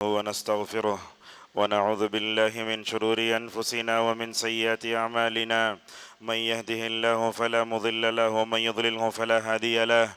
ونستغفره ونعوذ بالله من شرور أنفسنا ومن سيئات أعمالنا. من يهده الله فلا مضل له ومن يضلله فلا هادي له،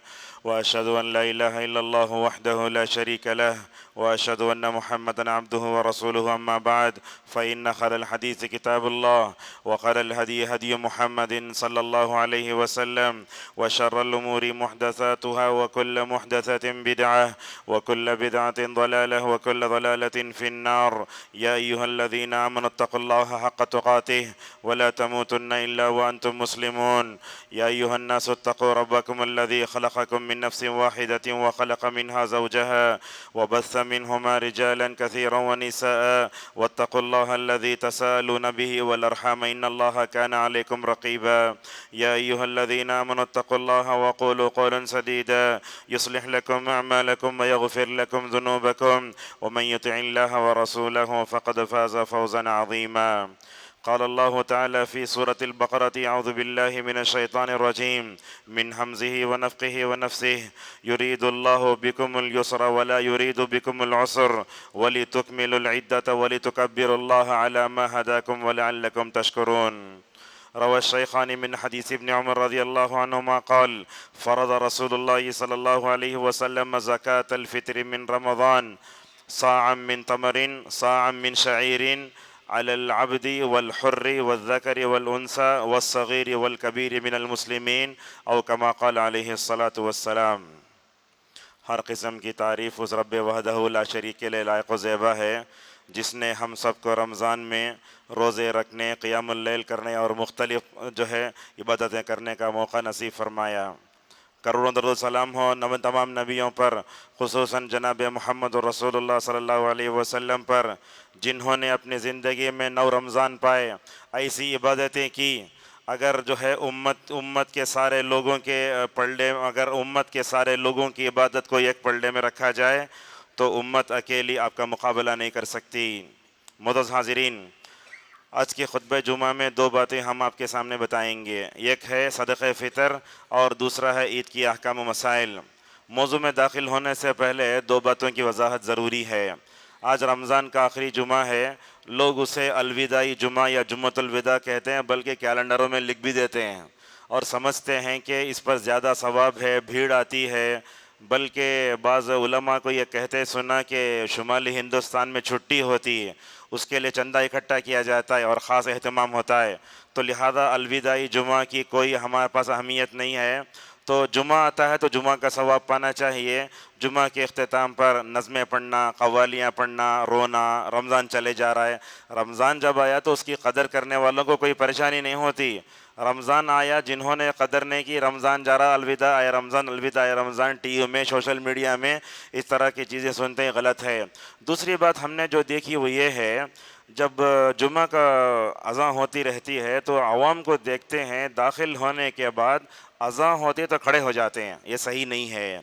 وأشهد أن لا إله إلا الله وحده لا شريك له، وأشهد أن محمدا عبده ورسوله. أما بعد، فإن خير الحديث كتاب الله، وخير الهدي هدي محمد صلى الله عليه وسلم، وشر الأمور محدثاتها، وكل محدثة بدعة، وكل بدعة ضلالة، وكل ضلالة في النار. يا أيها الذين آمنوا اتقوا الله حق تقاته ولا تموتن إلا وأنتم مسلمون. يا أيها الناس اتقوا ربكم الذي خلقكم من نفس واحدة وخلق منها زوجها وبث منهما رجالا كثيرا ونساء، واتقوا الله الذي تساءلون به والأرحام إن الله كان عليكم رقيبا. يا أيها الذين آمنوا اتقوا الله وقولوا قولا سديدا يصلح لكم أعمالكم ويغفر لكم ذنوبكم، ومن يطع الله ورسوله فقد فاز فوزا عظيما. قال الله تعالى في سورة البقرة: أعوذ بالله من الشيطان الرجيم من همزه ونفخه ونفسه: يريد الله بكم اليسر ولا يريد بكم العسر ولتكملوا العدة ولتكبروا الله على ما هداكم ولعلكم تشكرون. روى الشيخان من حديث ابن عمر رضي الله عنهما قال: فرض رسول الله صلى الله عليه وسلم زكاة الفطر من رمضان صاعا من تمر صاعا من شعير على العبد والحر والذكر والأنثى والصغير والكبير من المسلمين، او كما قال علیہ الصلاۃ والسلام۔ ہر قسم کی تعریف اس رب وحدہ لا شریک کے لئے لائق و زیبا ہے، جس نے ہم سب کو رمضان میں روزے رکھنے، قیام اللیل کرنے اور مختلف عبادتیں کرنے کا موقع نصیب فرمایا۔ کروڑوں درود و سلام ہو تمام نبیوں پر، خصوصاً جناب محمد رسول اللہ صلی اللہ علیہ وسلم پر، جنہوں نے اپنی زندگی میں 9 رمضان پائے، ایسی عبادتیں کی۔ اگر امت کے سارے لوگوں کے پلڑے، اگر امت کے سارے لوگوں کی عبادت کو ایک پلڑے میں رکھا جائے تو امت اکیلی آپ کا مقابلہ نہیں کر سکتی۔ معزز حاضرین، آج کے خطبہ جمعہ میں 2 باتیں ہم آپ کے سامنے بتائیں گے۔ ایک ہے صدقہ فطر اور دوسرا ہے عید کی احکام و مسائل۔ موضوع میں داخل ہونے سے پہلے 2 باتوں کی وضاحت ضروری ہے۔ آج رمضان کا آخری جمعہ ہے، لوگ اسے الوداعی جمعہ یا جمعۃ الوداع کہتے ہیں، بلکہ کیلنڈروں میں لکھ بھی دیتے ہیں اور سمجھتے ہیں کہ اس پر زیادہ ثواب ہے، بھیڑ آتی ہے۔ بلکہ بعض علماء کو یہ کہتے سنا کہ شمالی ہندوستان میں چھٹی ہوتی ہے، اس کے لیے چندہ اکٹھا کیا جاتا ہے اور خاص اہتمام ہوتا ہے، تو لہذا الوداعی جمعہ کی کوئی ہمارے پاس اہمیت نہیں ہے۔ تو جمعہ آتا ہے تو جمعہ کا ثواب پانا چاہیے۔ جمعہ کے اختتام پر نظمیں پڑھنا، قوالیاں پڑھنا، رونا، رمضان چلے جا رہا ہے۔ رمضان جب آیا تو اس کی قدر کرنے والوں کو کوئی پریشانی نہیں ہوتی۔ رمضان آیا، جنہوں نے قدر نہیں کی، رمضان جا رہا، الوداع اے رمضان، الوداع اے رمضان، ٹی وی میں، سوشل میڈیا میں اس طرح کی چیزیں سنتے ہیں، غلط ہے۔ دوسری بات ہم نے جو دیکھی وہ یہ ہے، جب جمعہ کا اذان ہوتی رہتی ہے تو عوام کو دیکھتے ہیں داخل ہونے کے بعد اذان ہوتی تو کھڑے ہو جاتے ہیں۔ یہ صحیح نہیں ہے۔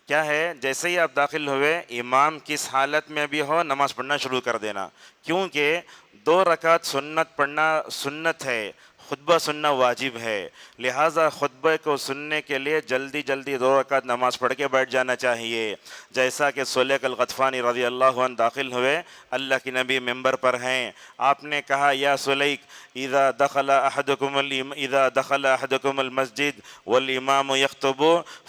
کیا ہے، جیسے ہی آپ داخل ہوئے، امام کس حالت میں بھی ہو نماز پڑھنا شروع کر دینا، کیونکہ 2 رکعت سنت پڑھنا سنت ہے، خطبہ سننا واجب ہے۔ لہٰذا خطبہ کو سننے کے لیے جلدی 2 رکعت نماز پڑھ کے بیٹھ جانا چاہیے۔ جیسا کہ سلیق الغطفانی رضی اللہ عنہ داخل ہوئے، اللہ کے نبی ممبر پر ہیں، آپ نے کہا: یا سلیق، اذا دخل احدکم المسجد والامام یخطب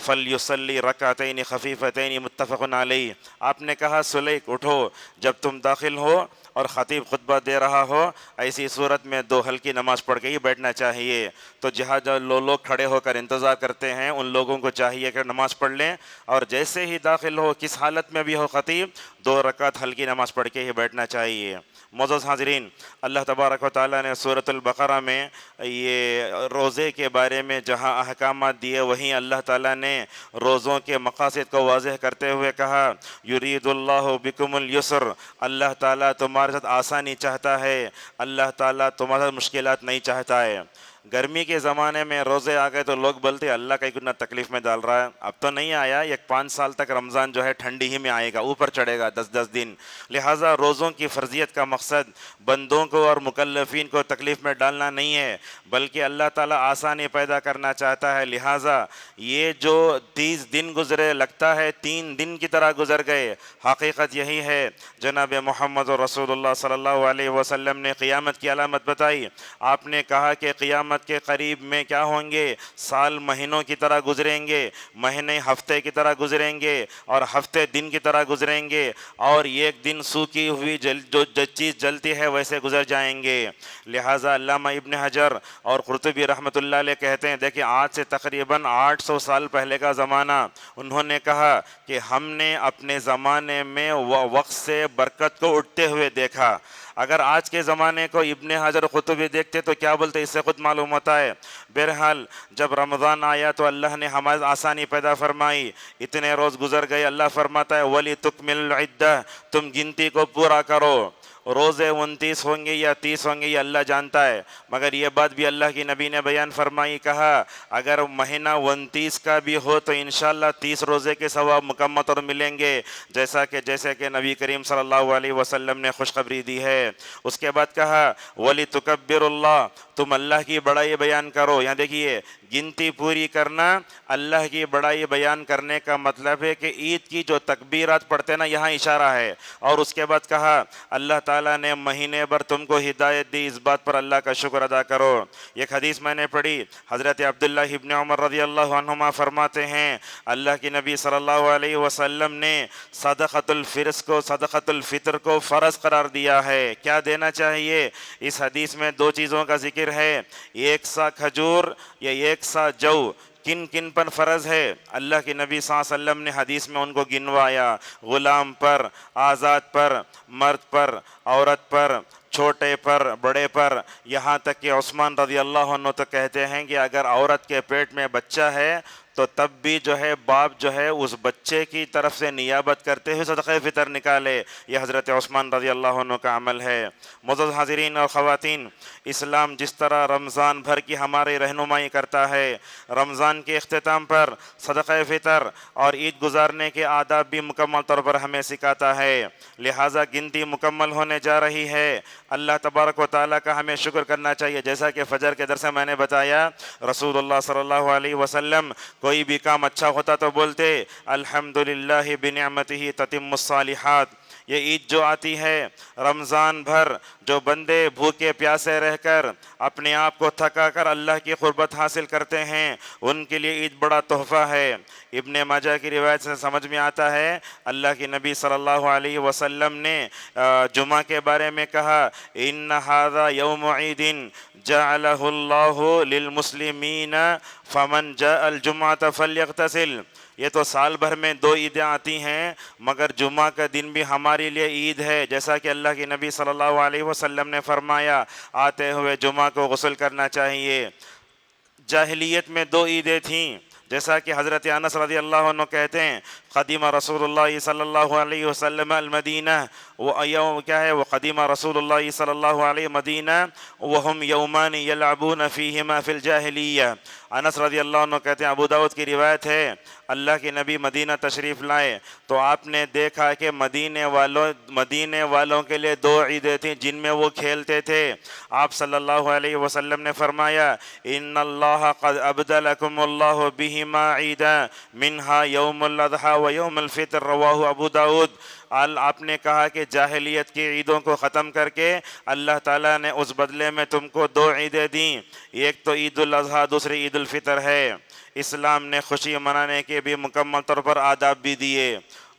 فلیصلی رکعتین خفیفتین، متفق علیہ۔ آپ نے کہا: سلیق اٹھو، جب تم داخل ہو اور خطیب خطبہ دے رہا ہو، ایسی صورت میں 2 ہلکی نماز پڑھ کے ہی بیٹھنا چاہیے۔ تو جہاں جو لوگ کھڑے ہو کر انتظار کرتے ہیں، ان لوگوں کو چاہیے کہ نماز پڑھ لیں، اور جیسے ہی داخل ہو، کس حالت میں بھی ہو خطیب، 2 رکعت ہلکی نماز پڑھ کے ہی بیٹھنا چاہیے۔ معزز حاضرین، اللہ تبارک و تعالیٰ نے سورۃ البقرہ میں یہ روزے کے بارے میں جہاں احکامات دیے، وہیں اللہ تعالیٰ نے روزوں کے مقاصد کو واضح کرتے ہوئے کہا: یرید اللہ بکم الیسر، اللہ تعالیٰ تمہارے ساتھ آسانی چاہتا ہے، اللہ تعالیٰ تمہارے ساتھ مشکلات نہیں چاہتا ہے۔ گرمی کے زمانے میں روزے آ گئے تو لوگ بولتے اللہ کا کتنا تکلیف میں ڈال رہا ہے. اب تو نہیں آیا، ایک 5 سال تک رمضان جو ہے ٹھنڈی ہی میں آئے گا، اوپر چڑھے گا 10 دن. لہٰذا روزوں کی فرضیت کا مقصد بندوں کو اور مکلفین کو تکلیف میں ڈالنا نہیں ہے، بلکہ اللہ تعالیٰ آسانی پیدا کرنا چاہتا ہے. لہٰذا یہ جو 30 دن گزرے لگتا ہے 3 دن کی طرح گزر گئے. حقیقت یہی ہے. جناب محمد رسول اللہ صلی اللہ علیہ وسلم نے قیامت کی علامت بتائی. آپ نے کہا کہ قیامت کے قریب میں کیا ہوں گے؟ سال مہینوں کی طرح گزریں گے، مہینے ہفتے کی طرح گزریں گے، اور ہفتے دن کی طرح گزریں گے، اور ایک دن سوکھی ہوئی جو چیز جلتی ہے ویسے گزر جائیں گے. لہٰذا علامہ ابن حجر اور قرطبی رحمۃ اللہ علیہ کہتے ہیں، دیکھیں آج سے تقریباً 800 سال پہلے کا زمانہ. انہوں نے کہا کہ ہم نے اپنے زمانے میں وقت سے برکت کو اٹھتے ہوئے دیکھا. اگر آج کے زمانے کو ابن حجر قرطبی دیکھتے تو کیا بولتے؟ اس سے خود معلوم ہوتا ہے. بہرحال جب رمضان آیا تو اللہ نے ہماری آسانی پیدا فرمائی. اتنے روز گزر گئے، اللہ فرماتا ہے وَلِتُكْمِلُ الْعِدَّةَ، تم گنتی کو پورا کرو. روزے 29 ہوں گے یا 30 ہوں گے یہ اللہ جانتا ہے، مگر یہ بات بھی اللہ کی نبی نے بیان فرمائی. کہا اگر مہینہ 29 کا بھی ہو تو انشاءاللہ 30 روزے کے ثواب مکمل طور ملیں گے، جیسے کہ نبی کریم صلی اللہ علیہ وسلم نے خوشخبری دی ہے. اس کے بعد کہا وَلِتُكَبِّرُ اللَّهَ، تم اللہ کی بڑائی بیان کرو. یہاں دیکھیے گنتی پوری کرنا، اللہ کی بڑائی بیان کرنے کا مطلب ہے کہ عید کی جو تکبیرات پڑھتے نا یہاں اشارہ ہے. اور اس کے بعد کہا اللہ تعالیٰ نے مہینے بھر تم کو ہدایت دی، اس بات پر اللہ کا شکر ادا کرو. ایک حدیث میں نے پڑھی، حضرت عبداللہ ابن عمر رضی اللہ عنہما فرماتے ہیں اللہ کی نبی صلی اللہ علیہ وسلم نے صدقۃ الفطر کو فرض قرار دیا ہے. کیا دینا چاہیے؟ اس حدیث میں 2 چیزوں کا ذکر ہے، 1 سا کھجور یا 1 سا جو. کن کن پر فرض ہے؟ اللہ کے نبی صلی اللہ علیہ وسلم نے حدیث میں ان کو گنوایا، غلام پر، آزاد پر، مرد پر، عورت پر، چھوٹے پر، بڑے پر. یہاں تک کہ عثمان رضی اللہ عنہ تو کہتے ہیں کہ اگر عورت کے پیٹ میں بچہ ہے تو تب بھی جو ہے باپ جو ہے اس بچے کی طرف سے نیابت کرتے ہوئے صدقہ فطر نکالے. یہ حضرت عثمان رضی اللہ عنہ کا عمل ہے. معزز حاضرین اور خواتین، اسلام جس طرح رمضان بھر کی ہماری رہنمائی کرتا ہے، رمضان کے اختتام پر صدقہ فطر اور عید گزارنے کے آداب بھی مکمل طور پر ہمیں سکھاتا ہے. لہٰذا گنتی مکمل ہونے جا رہی ہے. اللہ تبارک و تعالیٰ کا ہمیں شکر کرنا چاہیے. جیسا کہ فجر کے درس میں میں نے بتایا، رسول اللہ صلی اللہ علیہ وسلم کوئی بھی کام اچھا ہوتا تو بولتے الحمدللہ بنعمتہ تتم الصالحات. یہ عید جو آتی ہے، رمضان بھر جو بندے بھوکے پیاسے رہ کر اپنے آپ کو تھکا کر اللہ کی قربت حاصل کرتے ہیں، ان کے لیے عید بڑا تحفہ ہے. ابن ماجہ کی روایت سے سمجھ میں آتا ہے اللہ کے نبی صلی اللہ علیہ وسلم نے جمعہ کے بارے میں کہا ان ھذا یوم عید جعلہ اللہ للمسلمین فمن جاء الجمعۃ فلیغتسل. یہ تو سال بھر میں 2 عیدیں آتی ہیں، مگر جمعہ کا دن بھی ہمارے لیے عید ہے. جیسا کہ اللہ کے نبی صلی اللہ علیہ وسلم نے فرمایا آتے ہوئے جمعہ کو غسل کرنا چاہیے. جاہلیت میں 2 عیدیں تھیں، جیسا کہ حضرت انس رضی اللہ عنہ کہتے ہیں قدیم رسول اللہ صلی اللہ علیہ وسلم المدینہ وقدیم رسول اللہ صلی اللہ علیہ مدینہ وہم یومان یلعبون فیہما فی الجاہلیہ. انس رضی اللہ عنہ کہتے ہیں، ابو داؤد کی روایت ہے، اللہ کے نبی مدینہ تشریف لائے تو آپ نے دیکھا کہ مدینے والوں کے لیے 2 عیدیں تھیں جن میں وہ کھیلتے تھے. آپ صلی اللہ علیہ وسلم نے فرمایا ان اللہ قد ابدلکم اللہ بہما عیدا منہا یوم الاضحی و یوم الفطر، رواہ ابو داؤد. آپ نے کہا کہ جاہلیت کی عیدوں کو ختم کر کے اللہ تعالیٰ نے اس بدلے میں تم کو 2 عیدیں دیں، ایک تو عید الاضحیٰ، دوسری عید الفطر ہے. اسلام نے خوشی منانے کے بھی مکمل طور پر آداب بھی دیے.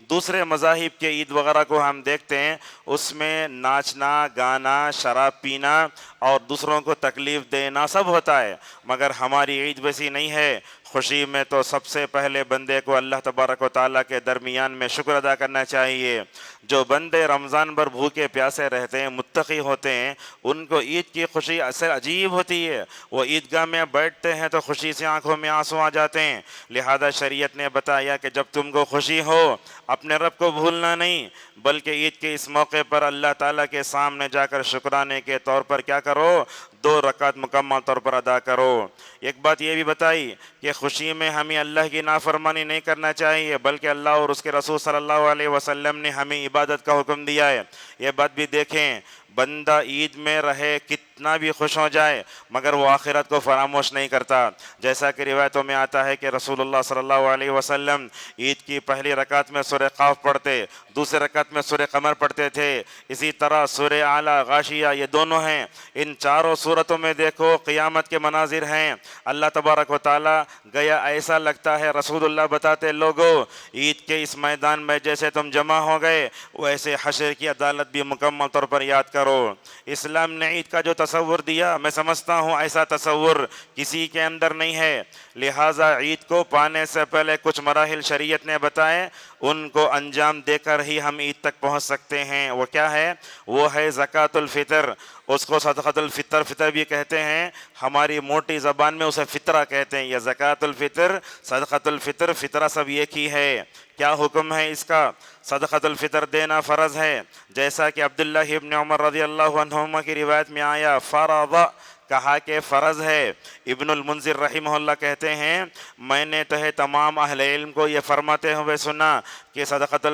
دوسرے مذاہب کے عید وغیرہ کو ہم دیکھتے ہیں، اس میں ناچنا، گانا، شراب پینا اور دوسروں کو تکلیف دینا سب ہوتا ہے، مگر ہماری عید ویسی نہیں ہے. خوشی میں تو سب سے پہلے بندے کو اللہ تبارک و تعالیٰ کے درمیان میں شکر ادا کرنا چاہیے. جو بندے رمضان بھر بھوکے پیاسے رہتے ہیں، متقی ہوتے ہیں، ان کو عید کی خوشی اثر عجیب ہوتی ہے. وہ عیدگاہ میں بیٹھتے ہیں تو خوشی سے آنکھوں میں آنسو آ جاتے ہیں. لہذا شریعت نے بتایا کہ جب تم کو خوشی ہو اپنے رب کو بھولنا نہیں، بلکہ عید کے اس موقع پر اللہ تعالیٰ کے سامنے جا کر شکرانے کے طور پر کیا کرو، 2 رکعت مکمل طور پر ادا کرو۔ ایک بات یہ بھی بتائی کہ خوشی میں ہمیں اللہ کی نافرمانی نہیں کرنا چاہیے، بلکہ اللہ اور اس کے رسول صلی اللہ علیہ وسلم نے ہمیں عبادت کا حکم دیا ہے۔ یہ بات بھی دیکھیں، بندہ عید میں رہے کتنا بھی خوش ہو جائے مگر وہ آخرت کو فراموش نہیں کرتا، جیسا کہ روایتوں میں آتا ہے کہ رسول اللہ صلی اللہ علیہ وسلم عید کی پہلی رکعت میں سورہ قاف پڑھتے، دوسری رکعت میں سورہ قمر پڑھتے تھے، اسی طرح سورہ اعلیٰ، غاشیہ، یہ دونوں ہیں۔ ان چاروں صورتوں میں دیکھو قیامت کے مناظر ہیں۔ اللہ تبارک و تعالیٰ گیا ایسا لگتا ہے، رسول اللہ بتاتے لوگوں عید کے اس میدان میں جیسے تم جمع ہو گئے ویسے حشر کی عدالت بھی مکمل طور پر یاد کرو۔ اسلام نے عید کا جو تصور دیا، میں سمجھتا ہوں ایسا تصور کسی کے اندر نہیں ہے، لہٰذا عید کو پانے سے پہلے کچھ مراحل شریعت نے بتائے، ان کو انجام دے کر ہی ہم عید تک پہنچ سکتے ہیں۔ وہ کیا ہے؟ وہ ہے زکوٰۃ الفطر، اس کو صدقۃ الفطر فطر بھی کہتے ہیں، ہماری موٹی زبان میں اسے فطرہ کہتے ہیں۔ یہ زکوٰۃ الفطر، صدقۃ الفطر، فطرہ سب ایک ہی ہے۔ کیا حکم ہے اس کا؟ صدقۃ الفطر دینا فرض ہے، جیسا کہ عبداللہ ابن عمر رضی اللہ عنہما کی روایت میں آیا، فرض، کہا کہ فرض ہے۔ ابن المنذر رحمہ اللہ کہتے ہیں میں نے تمام اہل علم کو یہ فرماتے ہوئے سنا کہ صدقۃ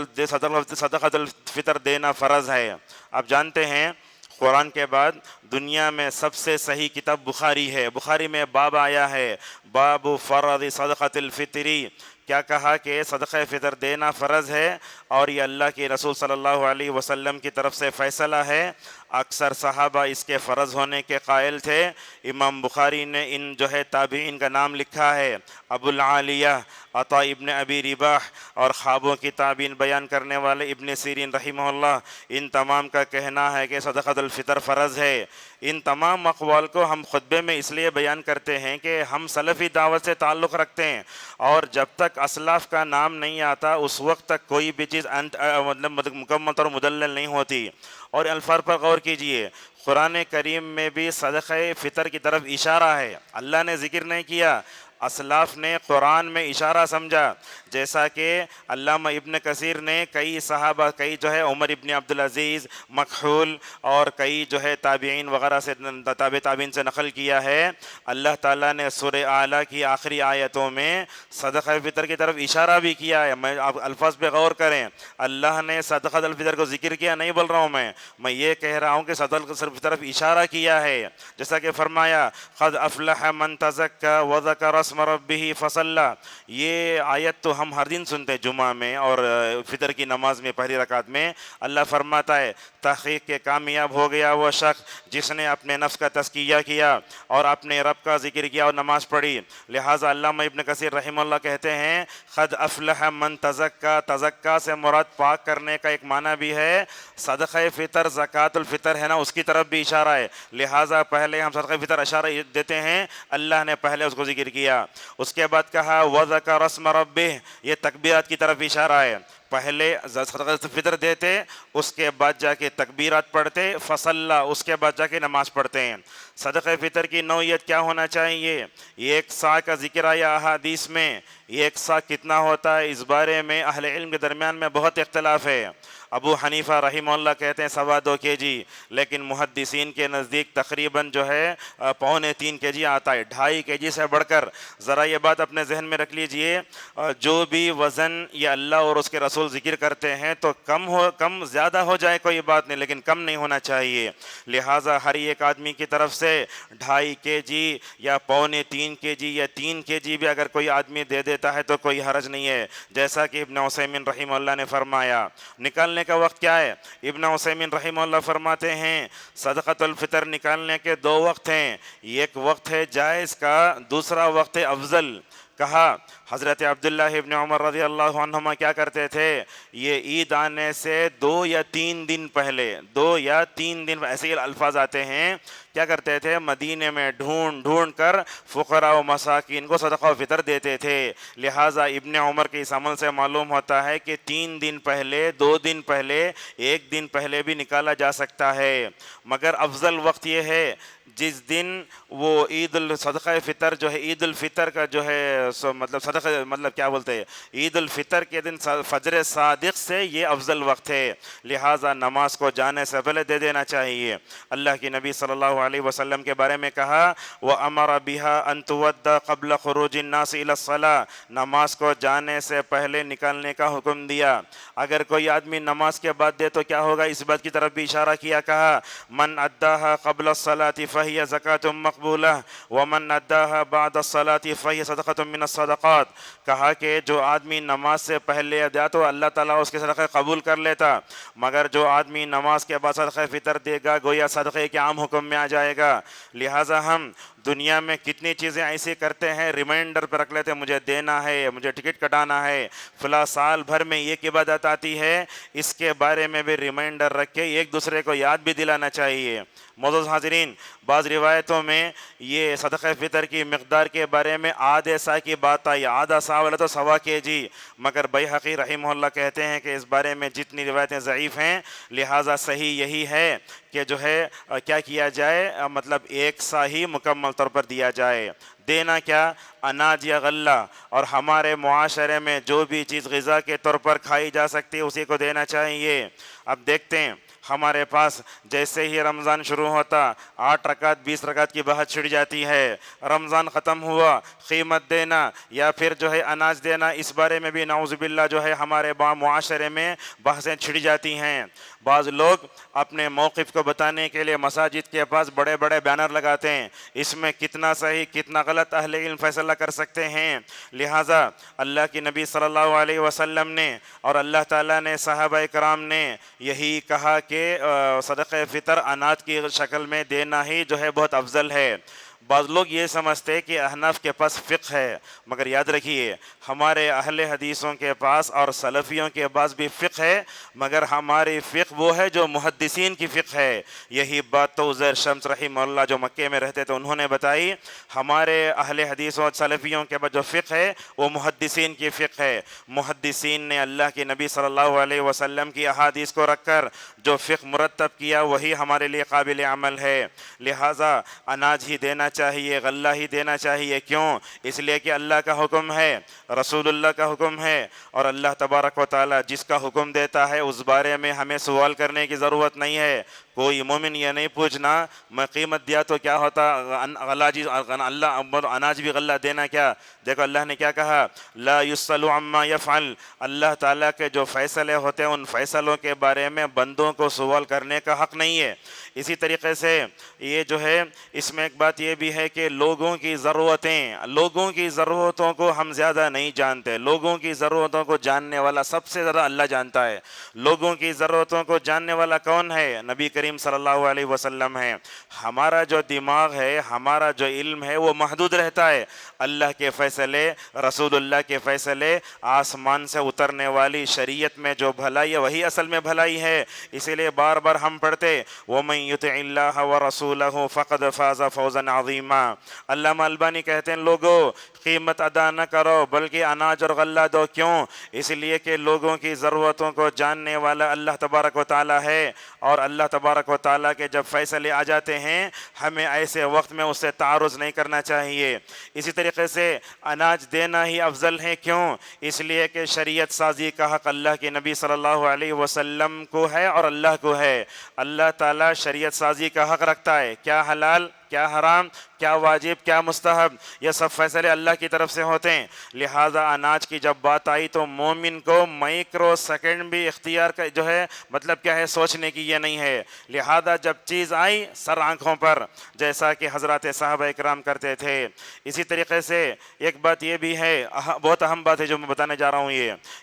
الفطر دینا فرض ہے۔ آپ جانتے ہیں قرآن کے بعد دنیا میں سب سے صحیح کتاب بخاری ہے، بخاری میں باب آیا ہے، باب فرض صدقۃ الفطری، کیا کہا کہ صدقہ فطر دینا فرض ہے اور یہ اللہ کے رسول صلی اللہ علیہ وسلم کی طرف سے فیصلہ ہے۔ اکثر صحابہ اس کے فرض ہونے کے قائل تھے۔ امام بخاری نے ان تابعین کا نام لکھا ہے، ابو العالیہ، عطا ابن ابی رباح اور خوابوں کی تعبیر بیان کرنے والے ابن سیرین رحمہ اللہ، ان تمام کا کہنا ہے کہ صدقۃ الفطر فرض ہے۔ ان تمام اقوال کو ہم خطبے میں اس لیے بیان کرتے ہیں کہ ہم سلفی دعوت سے تعلق رکھتے ہیں، اور جب تک اسلاف کا نام نہیں آتا اس وقت تک کوئی بھی چیز مکمل اور مدلل نہیں ہوتی۔ اور الفاظ پر غور کیجئے، قرآن کریم میں بھی صدقہ فطر کی طرف اشارہ ہے، اللہ نے ذکر نہیں کیا، اسلاف نے قرآن میں اشارہ سمجھا، جیسا کہ علامہ ابن کثیر نے کئی صحابہ، کئی عمر ابن عبدالعزیز، مکحول اور کئی تابعین وغیرہ سے، تابعین سے نقل کیا ہے۔ اللہ تعالیٰ نے سورہ اعلیٰ کی آخری آیتوں میں صدقہ فطر کی طرف اشارہ بھی کیا ہے۔ میں آپ الفاظ پہ غور کریں، اللہ نے صدقہ الفطر کو ذکر کیا نہیں بول رہا ہوں میں یہ کہہ رہا ہوں کہ صدقہ کی طرف اشارہ کیا ہے، جیسا کہ فرمایا قد افلح من تزکا وذکر اسم ربہ فصلی۔ یہ آیت تو ہم ہر دن سنتے ہیں جمعہ میں اور فطر کی نماز میں پہلی رکعت میں۔ اللہ فرماتا ہے تحقیق کے کامیاب ہو گیا وہ شخص جس نے اپنے نفس کا تزکیہ کیا اور اپنے رب کا ذکر کیا اور نماز پڑھی۔ لہٰذا علامہ ابن کثیر رحمہ اللہ کہتے ہیں قد افلح من تزکا، تزکا سے مراد پاک کرنے کا ایک معنی بھی ہے، صدقہ فطر زکوٰۃ الفطر ہے نا، اس کی طرف بھی اشارہ ہے، لہٰذا پہلے ہم صدقہ فطر اشارہ دیتے ہیں، اللہ نے پہلے اس کو ذکر کیا، اس کے بعد کہا وذکر اسم ربہ، یہ تکبیرات کی طرف اشارہ ہے، پہلے صدقہ فطر دیتے، اس کے بعد جا کے تکبیرات پڑھتے، فصلی، اس کے بعد جا کے نماز پڑھتے ہیں۔ صدقہ فطر کی نوعیت کیا ہونا چاہیے؟ ایک سا کا ذکر آیا احادیث میں، ایک سا کتنا ہوتا ہے اس بارے میں اہل علم کے درمیان میں بہت اختلاف ہے۔ ابو حنیفہ رحمہ اللہ کہتے ہیں 2.25 kg، لیکن محدثین کے نزدیک تقریباً 2.25 kg آتا ہے، 2.5 kg سے بڑھ کر۔ ذرا یہ بات اپنے ذہن میں رکھ لیجئے، جو بھی وزن یہ اللہ اور اس کے رسول ذکر کرتے ہیں تو کم زیادہ ہو جائے کوئی بات نہیں، لیکن کم نہیں ہونا چاہیے، لہٰذا ہر ایک آدمی کی طرف سے 2.5 kg یا 2.25 kg یا 3 kg بھی اگر کوئی آدمی دے دیتا ہے تو کوئی حرج نہیں ہے، جیسا کہ ابن عثیمین رحمہ اللہ نے فرمایا۔ نکالنے کا وقت کیا ہے؟ ابن عثیمین رحمہ اللہ فرماتے ہیں صدقۃ الفطر نکالنے کے 2 وقت ہیں، ایک وقت ہے جائز کا، دوسرا وقت ہے افضل۔ کہا حضرت عبداللہ ابن عمر رضی اللہ عنہما کیا کرتے تھے، یہ عید آنے سے 2 یا 3 دن پہلے، 2 یا 3 دن ایسے ہی الفاظ آتے ہیں، کیا کرتے تھے مدینے میں ڈھونڈ کر فقراء و مساکین کو صدقہ و فطر دیتے تھے۔ لہٰذا ابن عمر کے اس عمل سے معلوم ہوتا ہے کہ 3 دن پہلے، 2 دن پہلے، 1 دن پہلے بھی نکالا جا سکتا ہے، مگر افضل وقت یہ ہے جس دن وہ صدقہ فطر جو ہے، عید الفطر کا جو ہے مطلب صدقہ مطلب کیا بولتے ہیں، عید الفطر کے دن فجر صادق سے یہ افضل وقت ہے، لہٰذا نماز کو جانے سے پہلے دے دینا چاہیے۔ اللہ کی نبی صلی اللہ علیہ وسلم کے بارے میں کہا وَأَمَرَ بِهَا أَن تُوَدَّ قَبْلَ خُرُوجِ النَّاسِ إِلَى الصَّلَاةِ، نماز کو جانے سے پہلے نکالنے کا حکم دیا۔ اگر کوئی آدمی نماز کے بعد دے تو کیا ہوگا، اس بات کی طرف بھی اشارہ کیا، کہا من اداها قبل الصلاة فهي زکاة مقبولہ ومن اداها بعد الصلاة فهي صدقة من الصدقات، کہا کہ جو آدمی نماز سے پہلے ادا تو اللہ تعالیٰ اس کے صدقے قبول کر لیتا، مگر جو آدمی نماز کے بعد صدقہ فطر دے گا گویا صدقے کے عام حکم میں آ جائے گا۔ لہٰذا ہم دنیا میں کتنی چیزیں ایسی کرتے ہیں، ریمائنڈر پہ رکھ لیتے ہیں مجھے دینا ہے، مجھے ٹکٹ کٹانا ہے، فلاں سال بھر میں ایک عبادت آتی ہے، اس کے بارے میں بھی ریمائنڈر رکھ کے ایک دوسرے کو یاد بھی دلانا چاہیے۔ معزز حاضرین، بعض روایتوں میں یہ صدقہ فطر کی مقدار کے بارے میں آدھے سا کی بات آئی، آدھا سا والا تو 1.25 kg، مگر بیہقی رحمہ اللہ کہتے ہیں کہ اس بارے میں جتنی روایتیں ضعیف ہیں، لہٰذا صحیح یہی ہے کہ جو ہے کیا کیا جائے، مطلب 1 سا ہی مکمل طور پر دیا جائے۔ دینا کیا، اناج یا غلہ، اور ہمارے معاشرے میں جو بھی چیز غذا کے طور پر کھائی جا سکتی ہے اسی کو دینا چاہیے۔ اب دیکھتے ہیں ہمارے پاس جیسے ہی رمضان شروع ہوتا 8 رکعت 20 رکعت کی بحث چھڑ جاتی ہے، رمضان ختم ہوا قیمت دینا یا پھر جو ہے اناج دینا، اس بارے میں بھی نعوذ باللہ جو ہے ہمارے معاشرے میں بحثیں چھڑ جاتی ہیں۔ بعض لوگ اپنے موقف کو بتانے کے لیے مساجد کے پاس بڑے بڑے بینر لگاتے ہیں، اس میں کتنا صحیح کتنا غلط اہل علم فیصلہ کر سکتے ہیں۔ لہٰذا اللہ کی نبی صلی اللہ علیہ وسلم نے اور اللہ تعالیٰ نے صحابہ کرام نے یہی کہا کہ صدقہ فطر اناج کی شکل میں دینا ہی جو ہے بہت افضل ہے۔ بعض لوگ یہ سمجھتے کہ احناف کے پاس فقہ ہے، مگر یاد رکھیے ہمارے اہل حدیثوں کے پاس اور سلفیوں کے پاس بھی فقہ ہے، مگر ہماری فقہ وہ ہے جو محدثین کی فقہ ہے۔ یہی بات تو عزیر شمس رحمہ اللہ جو مکے میں رہتے تھے انہوں نے بتائی، ہمارے اہل حدیثوں اور سلفیوں کے پاس جو فقہ ہے وہ محدثین کی فقہ ہے۔ محدثین نے اللہ کے نبی صلی اللہ علیہ وسلم کی احادیث کو رکھ کر جو فقہ مرتب کیا وہی ہمارے لیے قابل عمل ہے۔ لہٰذا اناج ہی دینا چاہیے، غلہ ہی دینا چاہیے۔ کیوں؟ اس لیے کہ اللہ کا حکم ہے، رسول اللہ کا حکم ہے، اور اللہ تبارک و تعالی جس کا حکم دیتا ہے اس بارے میں ہمیں سوال کرنے کی ضرورت نہیں ہے۔ کوئی مومن یہ نہیں پوچھنا میں قیمت دیا تو کیا ہوتا، اللہ اناج بھی غلہ دینا کیا؟ دیکھو اللہ نے کیا کہا، لا یسأل عما یفعل، اللہ تعالیٰ کے جو فیصلے ہوتے ہیں ان فیصلوں کے بارے میں بندوں کو سوال کرنے کا حق نہیں ہے۔ اسی طریقے سے یہ جو ہے اس میں ایک بات یہ بھی ہے کہ لوگوں کی ضرورتوں کو ہم زیادہ نہیں جانتے، لوگوں کی ضرورتوں کو جاننے والا سب سے زیادہ اللہ جانتا ہے۔ لوگوں کی ضرورتوں کو جاننے والا کون ہے؟ نبی کریم صلی اللہ علیہ وسلم ہے۔ ہمارا جو دماغ ہے، ہمارا جو علم ہے وہ محدود رہتا ہے۔ اللہ کے فیصلے، رسول اللہ کے فیصلے، آسمان سے اترنے والی شریعت میں جو بھلائی ہے وہی اصل میں بھلائی ہے۔ اسی لیے بار بار ہم پڑھتے وَمَن يُطِعِ اللَّهَ وَرَسُولَهُ فَقَدْ فَازَ فَوْزًا عَظِيمًا۔ علامہ البانی کہتے ہیں لوگوں قیمت ادا نہ کرو بلکہ اناج اور غلہ دو۔ کیوں؟ اس لیے کہ لوگوں کی ضرورتوں کو جاننے والا اللہ تبارک و تعالیٰ ہے، اور اللہ تبارک و تعالیٰ کے جب فیصلے آ جاتے ہیں ہمیں ایسے وقت میں اس سے تعارض نہیں کرنا چاہیے۔ اسی طریقے سے اناج دینا ہی افضل ہے۔ کیوں؟ اس لیے کہ شریعت سازی کا حق اللہ کے نبی صلی اللہ علیہ وسلم کو ہے اور اللہ کو ہے۔ اللہ تعالیٰ شریعت سازی کا حق رکھتا ہے، کیا حلال کیا حرام، کیا واجب کیا مستحب، یہ سب فیصلے اللہ کی طرف سے ہوتے ہیں۔ لہٰذا اناج کی جب بات آئی تو مومن کو مائکرو سیکنڈ بھی اختیار کا جو ہے مطلب کیا ہے سوچنے کی یہ نہیں ہے۔ لہذا جب چیز آئی سر آنکھوں پر، جیسا کہ حضرات صحابہ اکرام کرتے تھے۔ اسی طریقے سے ایک بات یہ بھی ہے، بہت اہم بات ہے جو میں بتانے جا رہا ہوں،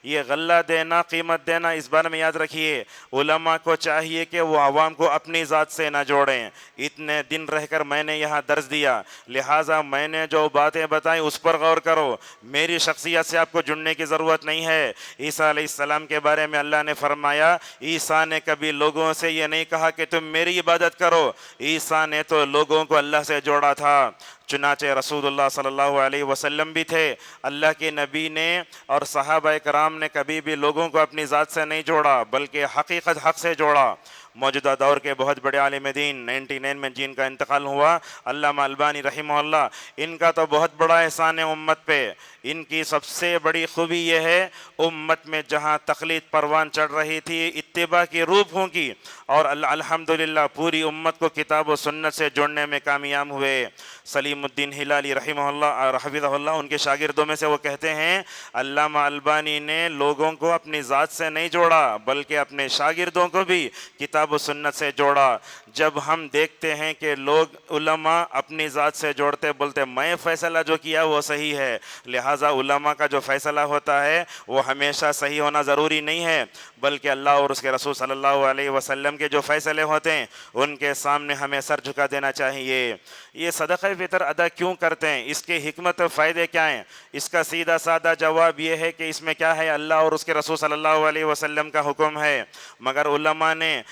یہ غلہ دینا قیمت دینا اس بارے میں یاد رکھیے علماء کو چاہیے کہ وہ عوام کو اپنی ذات سے نہ جوڑیں۔ اتنے دن رہ کر میں نے یہاں درس دیا، لہٰذا میں نے جو باتیں بتائیں اس پر غور کرو، میری شخصیت سے آپ کو جڑنے کی ضرورت نہیں ہے۔ عیسیٰ علیہ السلام کے بارے میں اللہ نے فرمایا عیسیٰ نے کبھی لوگوں سے یہ نہیں کہا کہ تم میری عبادت کرو، عیسیٰ نے تو لوگوں کو اللہ سے جوڑا تھا۔ چنانچہ رسول اللہ صلی اللہ علیہ وسلم بھی تھے، اللہ کے نبی نے اور صحابہ کرام نے کبھی بھی لوگوں کو اپنی ذات سے نہیں جوڑا بلکہ حقیقت حق سے جوڑا۔ موجودہ دور کے بہت بڑے عالم دین 99 میں جن کا انتقال ہوا، علامہ البانی رحمہ اللہ، ان کا تو بہت بڑا احسان ہے امت پہ۔ ان کی سب سے بڑی خوبی یہ ہے، امت میں جہاں تقلید پروان چڑھ رہی تھی اتباع کی روح پھونکی، اور الحمدللہ پوری امت کو کتاب و سنت سے جوڑنے میں کامیاب ہوئے۔ سلیم الدین ہلالی رحمہ اللہ حفظہ اللہ، ان کے شاگردوں میں سے، وہ کہتے ہیں علامہ البانی نے لوگوں کو اپنی ذات سے نہیں جوڑا بلکہ اپنے شاگردوں کو بھی کتاب و سنت سے جوڑا۔ جب ہم دیکھتے ہیں کہ لوگ علماء اپنی ذات سے جوڑتے، بولتے میں فیصلہ جو کیا وہ صحیح ہے، لہٰذا علماء کا جو فیصلہ ہوتا ہے وہ ہمیشہ صحیح ہونا ضروری نہیں ہے، بلکہ اللہ اور اس کے رسول صلی اللہ علیہ وسلم کے جو فیصلے ہوتے ہیں ان کے سامنے ہمیں سر جھکا دینا چاہیے۔ یہ صدقہ فطر ادا کیوں کرتے ہیں، اس کے حکمت و فائدے کیا ہیں؟ اس کا سیدھا سادہ جواب یہ ہے کہ اس میں کیا ہے، اللہ اور اس کے رسول صلی اللہ علیہ وسلم کا حکم ہے، مگر علماء نے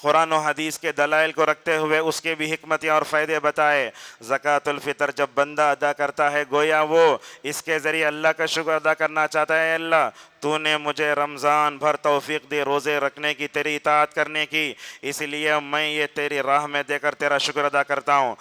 قرآن و حدیث کے دلائل کو رکھتے ہوئے اس کے بھی حکمتیں اور فائدے بتائے۔ زکوٰۃ الفطر جب بندہ ادا کرتا ہے گویا وہ اس کے ذریعے اللہ کا شکر ادا کرنا چاہتا ہے، اے اللہ تو نے مجھے رمضان بھر توفیق دی روزے رکھنے کی، تیری اطاعت کرنے کی، اس لیے میں یہ تیری راہ میں دے کر تیرا شکر ادا کرتا ہوں۔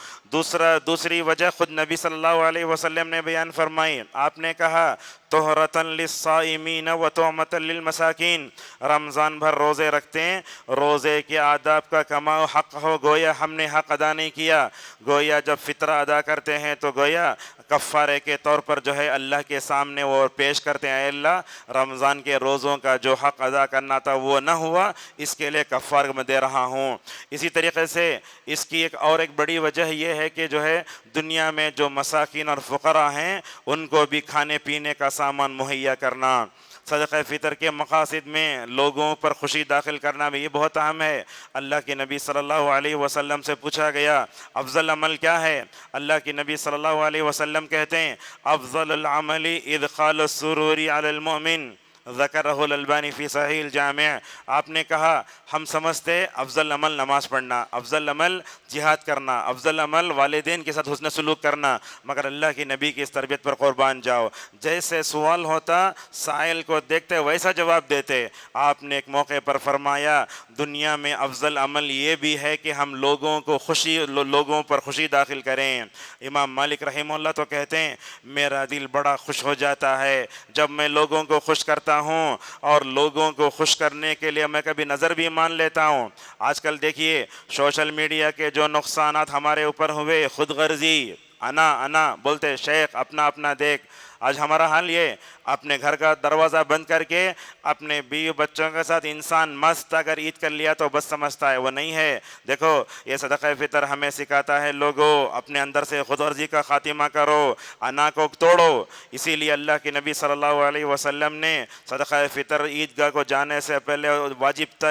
دوسری وجہ خود نبی صلی اللہ علیہ وسلم نے بیان فرمائی، آپ نے کہا طہرۃ للصائمین و طعمۃ للمساکین، رمضان بھر روزے رکھتے ہیں، روزے کے آداب کا کماؤ حق ہو، گویا ہم نے حق ادا نہیں کیا، گویا جب فطرہ ادا کرتے ہیں تو گویا کفارے کے طور پر جو ہے اللہ کے سامنے وہ پیش کرتے ہیں، اے اللہ رمضان کے روزوں کا جو حق ادا کرنا تھا وہ نہ ہوا، اس کے لیے کفارہ میں دے رہا ہوں۔ اسی طریقے سے اس کی ایک بڑی وجہ یہ ہے کہ جو ہے دنیا میں جو مساکین اور فقراء ہیں ان کو بھی کھانے پینے کا سامان مہیا کرنا۔ صدقہ فطر کے مقاصد میں لوگوں پر خوشی داخل کرنا بھی یہ بہت اہم ہے۔ اللہ کے نبی صلی اللہ علیہ وسلم سے پوچھا گیا افضل عمل کیا ہے، اللہ کے نبی صلی اللہ علیہ وسلم کہتے ہیں افضل العمل ادخال السرور علی المؤمن، ذکرہ الالبانی فی صحیح الجامع۔ آپ نے کہا ہم سمجھتے افضل عمل نماز پڑھنا، افضل عمل جہاد کرنا، افضل عمل والدین کے ساتھ حسن سلوک کرنا، مگر اللہ کی نبی کی اس تربیت پر قربان جاؤ، جیسے سوال ہوتا سائل کو دیکھتے ویسا جواب دیتے۔ آپ نے ایک موقع پر فرمایا دنیا میں افضل عمل یہ بھی ہے کہ ہم لوگوں پر خوشی داخل کریں۔ امام مالک رحمہ اللہ تو کہتے ہیں میرا دل بڑا خوش ہو جاتا ہے جب میں لوگوں کو خوش کرتا ہوں، اور لوگوں کو خوش کرنے کے لیے میں کبھی نظر بھی مان لیتا ہوں۔ آج کل دیکھیے سوشل میڈیا کے جو نقصانات ہمارے اوپر ہوئے، خود غرضی، انا بولتے شیخ اپنا اپنا دیکھ، آج ہمارا حال یہ اپنے گھر کا دروازہ بند کر کے اپنے بیوی بچوں کے ساتھ انسان مست اگر عید کر لیا تو بس سمجھتا ہے، وہ نہیں ہے۔ دیکھو یہ صدقہ فطر ہمیں سکھاتا ہے لوگوں اپنے اندر سے خود غرضی کا خاتمہ کرو، انا کو توڑو۔ اسی لیے اللہ کے نبی صلی اللہ علیہ وسلم نے صدقہ فطر عیدگاہ کو جانے سے پہلے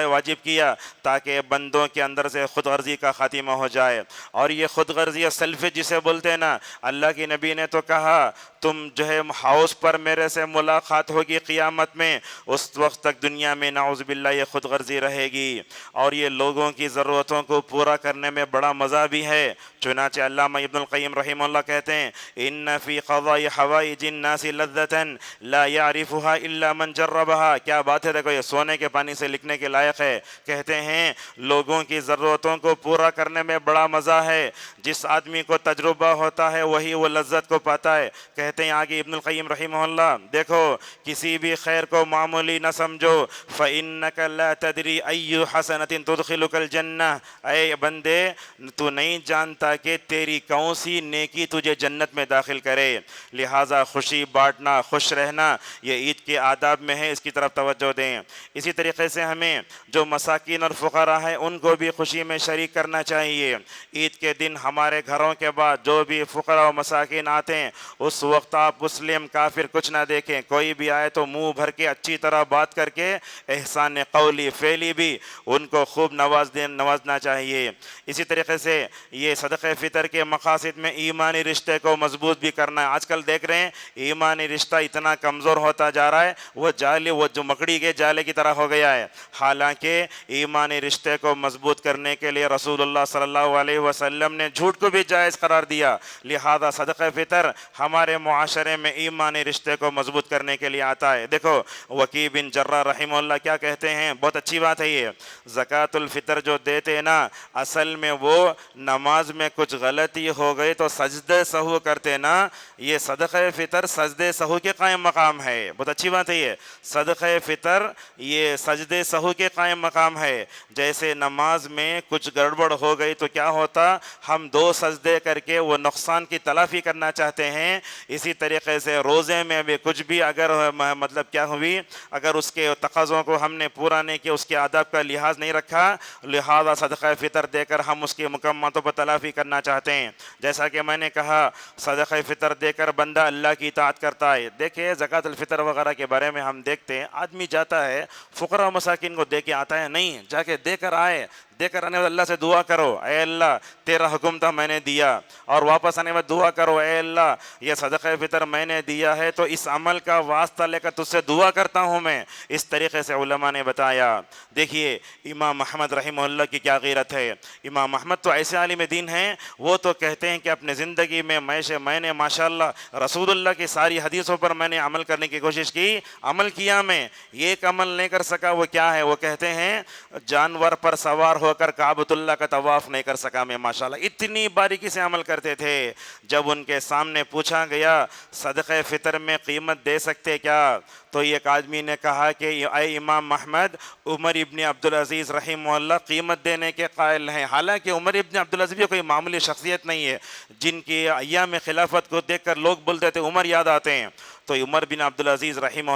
واجب کیا تاکہ بندوں کے اندر سے خود غرضی کا خاتمہ ہو جائے۔ اور یہ خود غرضی اور سیلفش جسے بولتے ہیں نا، اللہ کے نبی نے تو کہا تم جو ہے ہاؤس پر میرے سے ملاقات ہوگی قیامت میں، اس وقت تک دنیا میں نعوذ باللہ یہ خود غرضی رہے گی، اور یہ لوگوں کی ضرورتوں کو پورا کرنے میں بڑا مزہ بھی ہے۔ چنانچہ علامہ ابن القیم رحمہ اللہ کہتے ہیں ان فی قضاء حوائج الناس لذة لا يعرفها الا من جربها، کیا بات ہے، دیکھو یہ سونے کے پانی سے لکھنے کے لائق ہے۔ کہتے ہیں لوگوں کی ضرورتوں کو پورا کرنے میں بڑا مزہ ہے، جس آدمی کو تجربہ ہوتا ہے وہی وہ لذت کو پاتا ہے۔ کہتے ہیں آگے ابن القیم رحمہ اللہ، دیکھو کسی بھی خیر کو معمولی نہ سمجھو، فَإِنَّكَ لَا تَدْرِي أَيُّ حَسَنَةٍ تُدْخِلُكَ الْجَنَّةِ، اے بندے تو نہیں جانتا کہ تیری کون سی نیکی تجھے جنت میں داخل کرے، لہٰذا خوشی بانٹنا، خوش رہنا یہ عید کے آداب میں ہے، اس کی طرف توجہ دیں۔ اسی طریقے سے ہمیں جو مساکین اور فقراء ہیں ان کو بھی خوشی میں شریک کرنا چاہیے۔ عید کے دن ہمارے گھروں کے بعد جو بھی فقراء و مساکین آتے ہیں اس وقت آپ مسلم کافر کچھ نہ دیکھیں، کوئی بھی آئے تو منہ بھر کے اچھی طرح بات کر کے احسان قولی فعلی بھی ان کو خوب نوازنا چاہیے۔ اسی طریقے سے یہ صدقہ فطر کے مقاصد میں ایمانی رشتے کو مضبوط بھی کرنا ہے۔ آج کل دیکھ رہے ہیں ایمانی رشتہ اتنا کمزور ہوتا جا رہا ہے، وہ جو مکڑی کے جالے کی طرح ہو گیا ہے، حالانکہ ایمانی رشتے کو مضبوط کرنے کے لیے رسول اللہ صلی اللہ علیہ وسلم نے جھوٹ کو بھی جائز قرار دیا، لہذا صدقہ فطر ہمارے معاشرے میں ایمانی رشتے کو مضبوط کرنے کے لیے آتا ہے۔ دیکھو وکیل وکی بن جرہ رحمہ اللہ کیا کہتے ہیں، بہت اچھی بات ہے یہ، زکوٰۃ الفطر جو دیتے نا اصل میں وہ نماز میں کچھ غلطی ہو گئی تو سجدہ سہو کرتے نا، یہ صدقہ فطر سجدہ سہو کے قائم مقام ہے، بہت اچھی بات ہے یہ، صدقہ فطر یہ سجدہ سہو کے قائم مقام ہے۔ جیسے نماز میں کچھ گڑبڑ ہو گئی تو کیا ہوتا، ہم 2 سجدے کر کے وہ نقصان کی تلافی کرنا چاہتے ہیں، اسی طریقے سے روزے میں بھی کچھ بھی اگر مطلب کیا ہوئی، اگر اس کے تقاضوں کو ہم نے پورا نہیں کیا، اس کے آداب کا لحاظ نہیں رکھا، لہذا صدقہ فطر دے کر ہم اس کی مکملاتوں پر تلافی کرنا چاہتے ہیں۔ جیسا کہ میں نے کہا صدقہ فطر دے کر بندہ اللہ کی اطاعت کرتا ہے۔ دیکھیں زکوٰۃ الفطر وغیرہ کے بارے میں ہم دیکھتے ہیں، آدمی جاتا ہے فقراء و مساکین کو دے کے آتا ہے، نہیں، جا کے دے کر آئے، دے کر آنے بعد اللہ سے دعا کرو، اے اللہ تیرا حکم تھا میں نے دیا، اور واپس آنے بعد دعا کرو، اے اللہ یہ صدقہ فطر میں نے دیا ہے تو اس عمل کا واسطہ لے کر تجھ سے دعا کرتا ہوں میں، اس طریقے سے علماء نے بتایا۔ دیکھیے امام احمد رحمہ اللہ کی کیا غیرت ہے، امام احمد تو ایسے عالم دین ہیں، وہ تو کہتے ہیں کہ اپنے زندگی میں میں نے ماشاءاللہ رسول اللہ کی ساری حدیثوں پر میں نے عمل کرنے کی کوشش کی، عمل کیا، میں ایک عمل نہیں کر سکا، وہ کیا ہے، وہ کہتے ہیں جانور پر سوار ہو کر کعبۃ اللہ کا طواف نہیں کر سکا میں، ماشاءاللہ اتنی باریکی سے عمل کرتے تھے۔ جب ان کے سامنے پوچھا گیا صدقہ فطر میں قیمت دے سکتے کیا، تو ایک آدمی نے کہا کہ اے امام احمد، عمر ابن عبدالعزیز رحمہ اللہ قیمت دینے کے قائل ہیں، حالانکہ عمر ابن عبدالعزیز کوئی معمولی شخصیت نہیں ہے، جن کی ایام خلافت کو دیکھ کر لوگ بولتے تھے عمر یاد آتے ہیں، تو عمر بن عبدالعزیز رحمہ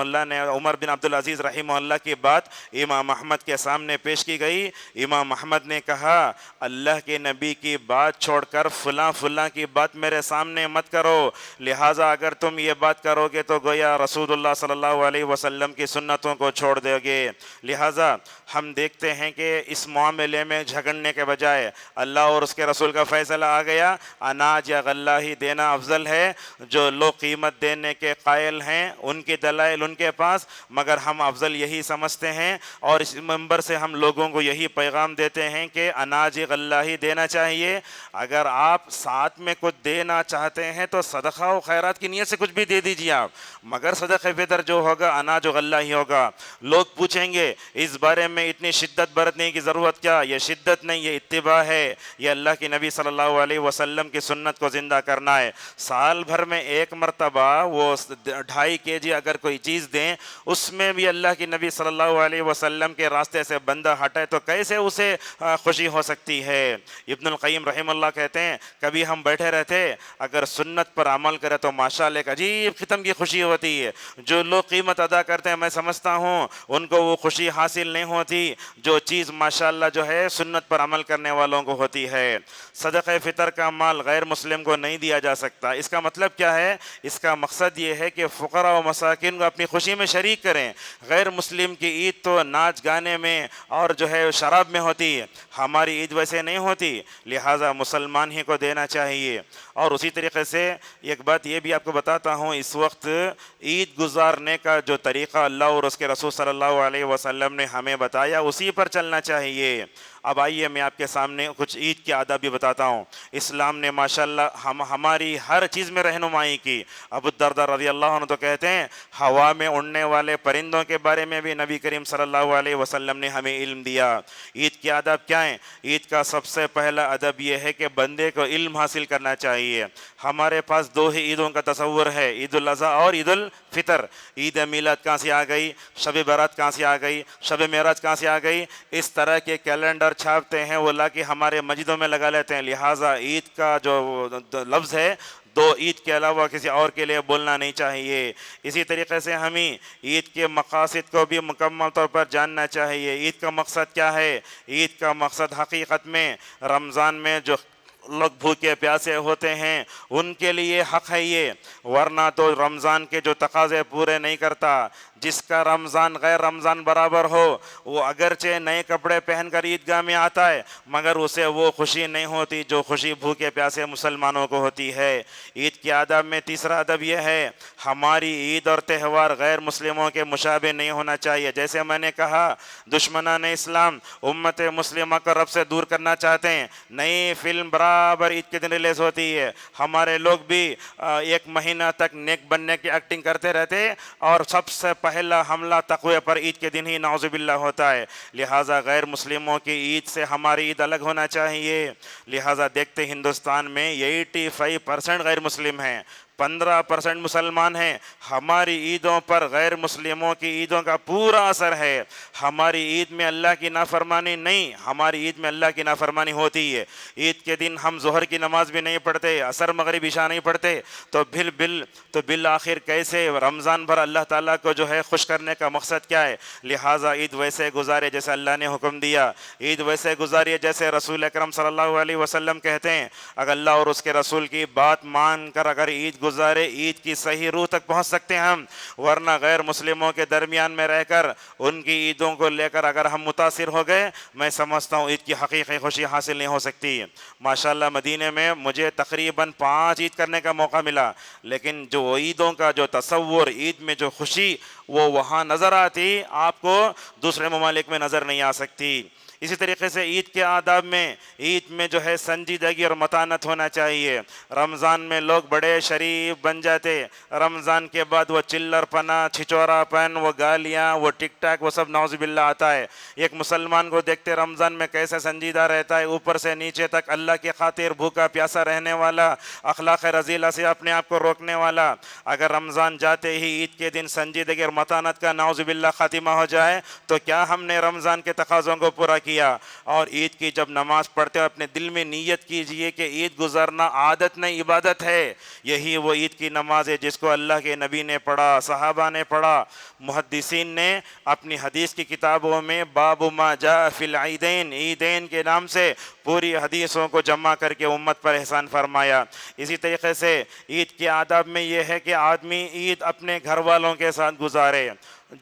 اللہ کی بات امام احمد کے سامنے پیش کی گئی۔ امام احمد نے کہا اللہ کے نبی کی بات چھوڑ کر فلاں فلاں کی بات میرے سامنے مت کرو، لہٰذا اگر تم یہ بات کرو گے تو گویا رسول اللہ صلی اللہ علیہ وسلم کی سنتوں کو چھوڑ دو گے۔ لہٰذا ہم دیکھتے ہیں کہ اس معاملے میں جھگڑنے کے بجائے اللہ اور اس کے رسول کا فیصلہ آ گیا، اناج یا غلہ ہی دینا افضل ہے۔ جو لوگ قیمت دینے کے قائل ہیں ان کے دلائل ان کے پاس، مگر ہم افضل یہی سمجھتے ہیں، اور اس منبر سے ہم لوگوں کو یہی پیغام دیتے ہیں کہ اناج غلہ ہی دینا چاہیے۔ اگر آپ ساتھ میں کچھ دینا چاہتے ہیں تو صدقہ و خیرات کی نیت سے کچھ بھی دے دیجیے آپ، مگر صدقہ فطر جو ہوگا اناج و غلہ ہی ہوگا۔ لوگ پوچھیں گے اس بارے میں اتنی شدت برتنے کی ضرورت کیا، یہ شدت نہیں، یہ اتباع ہے، یہ اللہ کی نبی صلی اللہ علیہ وسلم کی سنت کو زندہ کرنا ہے۔ سال بھر میں ایک مرتبہ وہ 2.5 kg اگر کوئی چیز دیں، اس میں بھی اللہ کی نبی صلی اللہ علیہ وسلم کے راستے سے بندہ ہٹے تو کیسے اسے خوشی ہو سکتی ہے۔ ابن القیم رحمہ اللہ کہتے ہیں کبھی ہم بیٹھے رہتے، اگر سنت پر عمل کرے تو ماشاءاللہ ایک عجیب قسم کی خوشی ہوتی ہے۔ جو لوگ قیمت ادا کرتے ہیں میں سمجھتا ہوں ان کو وہ خوشی حاصل نہیں ہوتی جو چیز ماشاءاللہ جو ہے سنت پر عمل کرنے والوں کو ہوتی ہے۔ صدقہ فطر کا مال غیر مسلم کو نہیں دیا جا سکتا، اس کا مطلب کیا ہے، اس کا مقصد یہ ہے کہ فقراء و مساکین کو اپنی خوشی میں شریک کریں۔ غیر مسلم کی عید تو ناچ گانے میں اور جو ہے شراب میں ہوتی ہے، ہماری عید ویسے نہیں ہوتی، لہٰذا مسلمان ہی کو دینا چاہیے۔ اور اسی طریقے سے ایک بات یہ بھی آپ کو بتاتا ہوں، اس وقت عید گزارنے کا جو طریقہ اللہ اور اس کے رسول صلی اللہ علیہ وسلم نے ہمیں بتایا اسی پر چلنا چاہیے۔ اب آئیے میں آپ کے سامنے کچھ عید کے آداب بھی بتاتا ہوں۔ اسلام نے ماشاءاللہ ہماری ہر چیز میں رہنمائی کی۔ ابو الدرداء رضی اللہ عنہ تو کہتے ہیں ہوا میں اڑنے والے پرندوں کے بارے میں بھی نبی کریم صلی اللہ علیہ وسلم نے ہمیں علم دیا۔ عید کے آداب کیا ہیں؟ عید کا سب سے پہلا ادب یہ ہے کہ بندے کو علم حاصل کرنا چاہیے۔ ہمارے پاس 2 ہی عیدوں کا تصور ہے، عید الاضحیٰ اور عید الفطر۔ عید میلاد کہاں سے آ گئی، شب برات کہاں سے آ گئی، شب معراج کہاں سے آ گئی، اس طرح کے کیلنڈر چھاپتے ہیں وہ لا کے ہمارے مسجدوں میں لگا لیتے ہیں، لہٰذا عید کا جو لفظ ہے 2 عید کے علاوہ کسی اور کے لیے بولنا نہیں چاہیے۔ اسی طریقے سے ہمیں عید کے مقاصد کو بھی مکمل طور پر جاننا چاہیے۔ عید کا مقصد کیا ہے؟ عید کا مقصد حقیقت میں رمضان میں جو لوگ بھوکے پیاسے ہوتے ہیں ان کے لیے حق ہے یہ، ورنہ تو رمضان کے جو تقاضے پورے نہیں کرتا۔ جس کا رمضان غیر رمضان برابر ہو، وہ اگرچہ نئے کپڑے پہن کر عیدگاہ میں آتا ہے مگر اسے وہ خوشی نہیں ہوتی جو خوشی بھوکے پیاسے مسلمانوں کو ہوتی ہے۔ عید کے آداب میں تیسرا ادب یہ ہے ہماری عید اور تہوار غیر مسلموں کے مشابہ نہیں ہونا چاہیے۔ جیسے میں نے کہا دشمنان اسلام امت مسلمہ کو رب سے دور کرنا چاہتے ہیں، نئی فلم برابر عید کے دن ریلیز ہوتی ہے، ہمارے لوگ بھی 1 مہینہ تک نیک بننے کی ایکٹنگ کرتے رہتے اور سب سے پہلا حملہ تقوی پر عید کے دن ہی نعوذ باللہ ہوتا ہے۔ لہٰذا غیر مسلموں کی عید سے ہماری عید الگ ہونا چاہیے۔ لہٰذا دیکھتے ہندوستان میں 85% غیر مسلم ہیں، 15% مسلمان ہیں۔ ہماری عیدوں پر غیر مسلموں کی عیدوں کا پورا اثر ہے۔ ہماری عید میں اللہ کی نافرمانی نہیں، ہماری عید میں اللہ کی نافرمانی ہوتی ہے۔ عید کے دن ہم ظہر کی نماز بھی نہیں پڑھتے، عصر مغرب عشاء نہیں پڑھتے، تو بالآخر کیسے رمضان بھر اللہ تعالیٰ کو جو ہے خوش کرنے کا مقصد کیا ہے؟ لہٰذا عید ویسے گزارے جیسے اللہ نے حکم دیا، عید ویسے گزاریے جیسے رسول اکرم صلی اللہ علیہ وسلم کہتے ہیں۔ اگر اللہ اور اس کے رسول کی بات مان کر اگر عید گزارے، عید کی صحیح روح تک پہنچ سکتے ہیں ہم، ورنہ غیر مسلموں کے درمیان میں رہ کر ان کی عیدوں کو لے کر اگر ہم متاثر ہو گئے، میں سمجھتا ہوں عید کی حقیقی خوشی حاصل نہیں ہو سکتی۔ ماشاءاللہ مدینے میں مجھے تقریباً 5 عید کرنے کا موقع ملا، لیکن جو عیدوں کا جو تصور، عید میں جو خوشی وہ وہاں نظر آتی، آپ کو دوسرے ممالک میں نظر نہیں آ سکتی۔ اسی طریقے سے عید کے آداب میں، عید میں جو ہے سنجیدگی اور متانت ہونا چاہیے۔ رمضان میں لوگ بڑے شریف بن جاتے، رمضان کے بعد وہ چلر پنا، چھچورا پن، وہ گالیاں، وہ ٹک ٹاک، وہ سب نعوذ باللہ آتا ہے۔ ایک مسلمان کو دیکھتے رمضان میں کیسے سنجیدہ رہتا ہے، اوپر سے نیچے تک اللہ کی خاطر بھوکا پیاسا رہنے والا، اخلاق رذیلہ سے اپنے آپ کو روکنے والا۔ اگر رمضان جاتے ہی عید کے دن سنجیدگی اور متانت کا نعوذ باللہ خاتمہ ہو جائے تو کیا ہم نے رمضان کے تقاضوں کو پورا کیا؟ اور عید کی جب نماز پڑھتے ہو اپنے دل میں نیت کیجئے کہ عید گزارنا عادت نہیں عبادت ہے۔ یہی وہ عید کی نماز ہے جس کو اللہ کے نبی نے پڑھا، صحابہ نے پڑھا، محدثین نے اپنی حدیث کی کتابوں میں باب ما جاء فی العیدین، عیدین کے نام سے پوری حدیثوں کو جمع کر کے امت پر احسان فرمایا۔ اسی طریقے سے عید کے آداب میں یہ ہے کہ آدمی عید اپنے گھر والوں کے ساتھ گزارے۔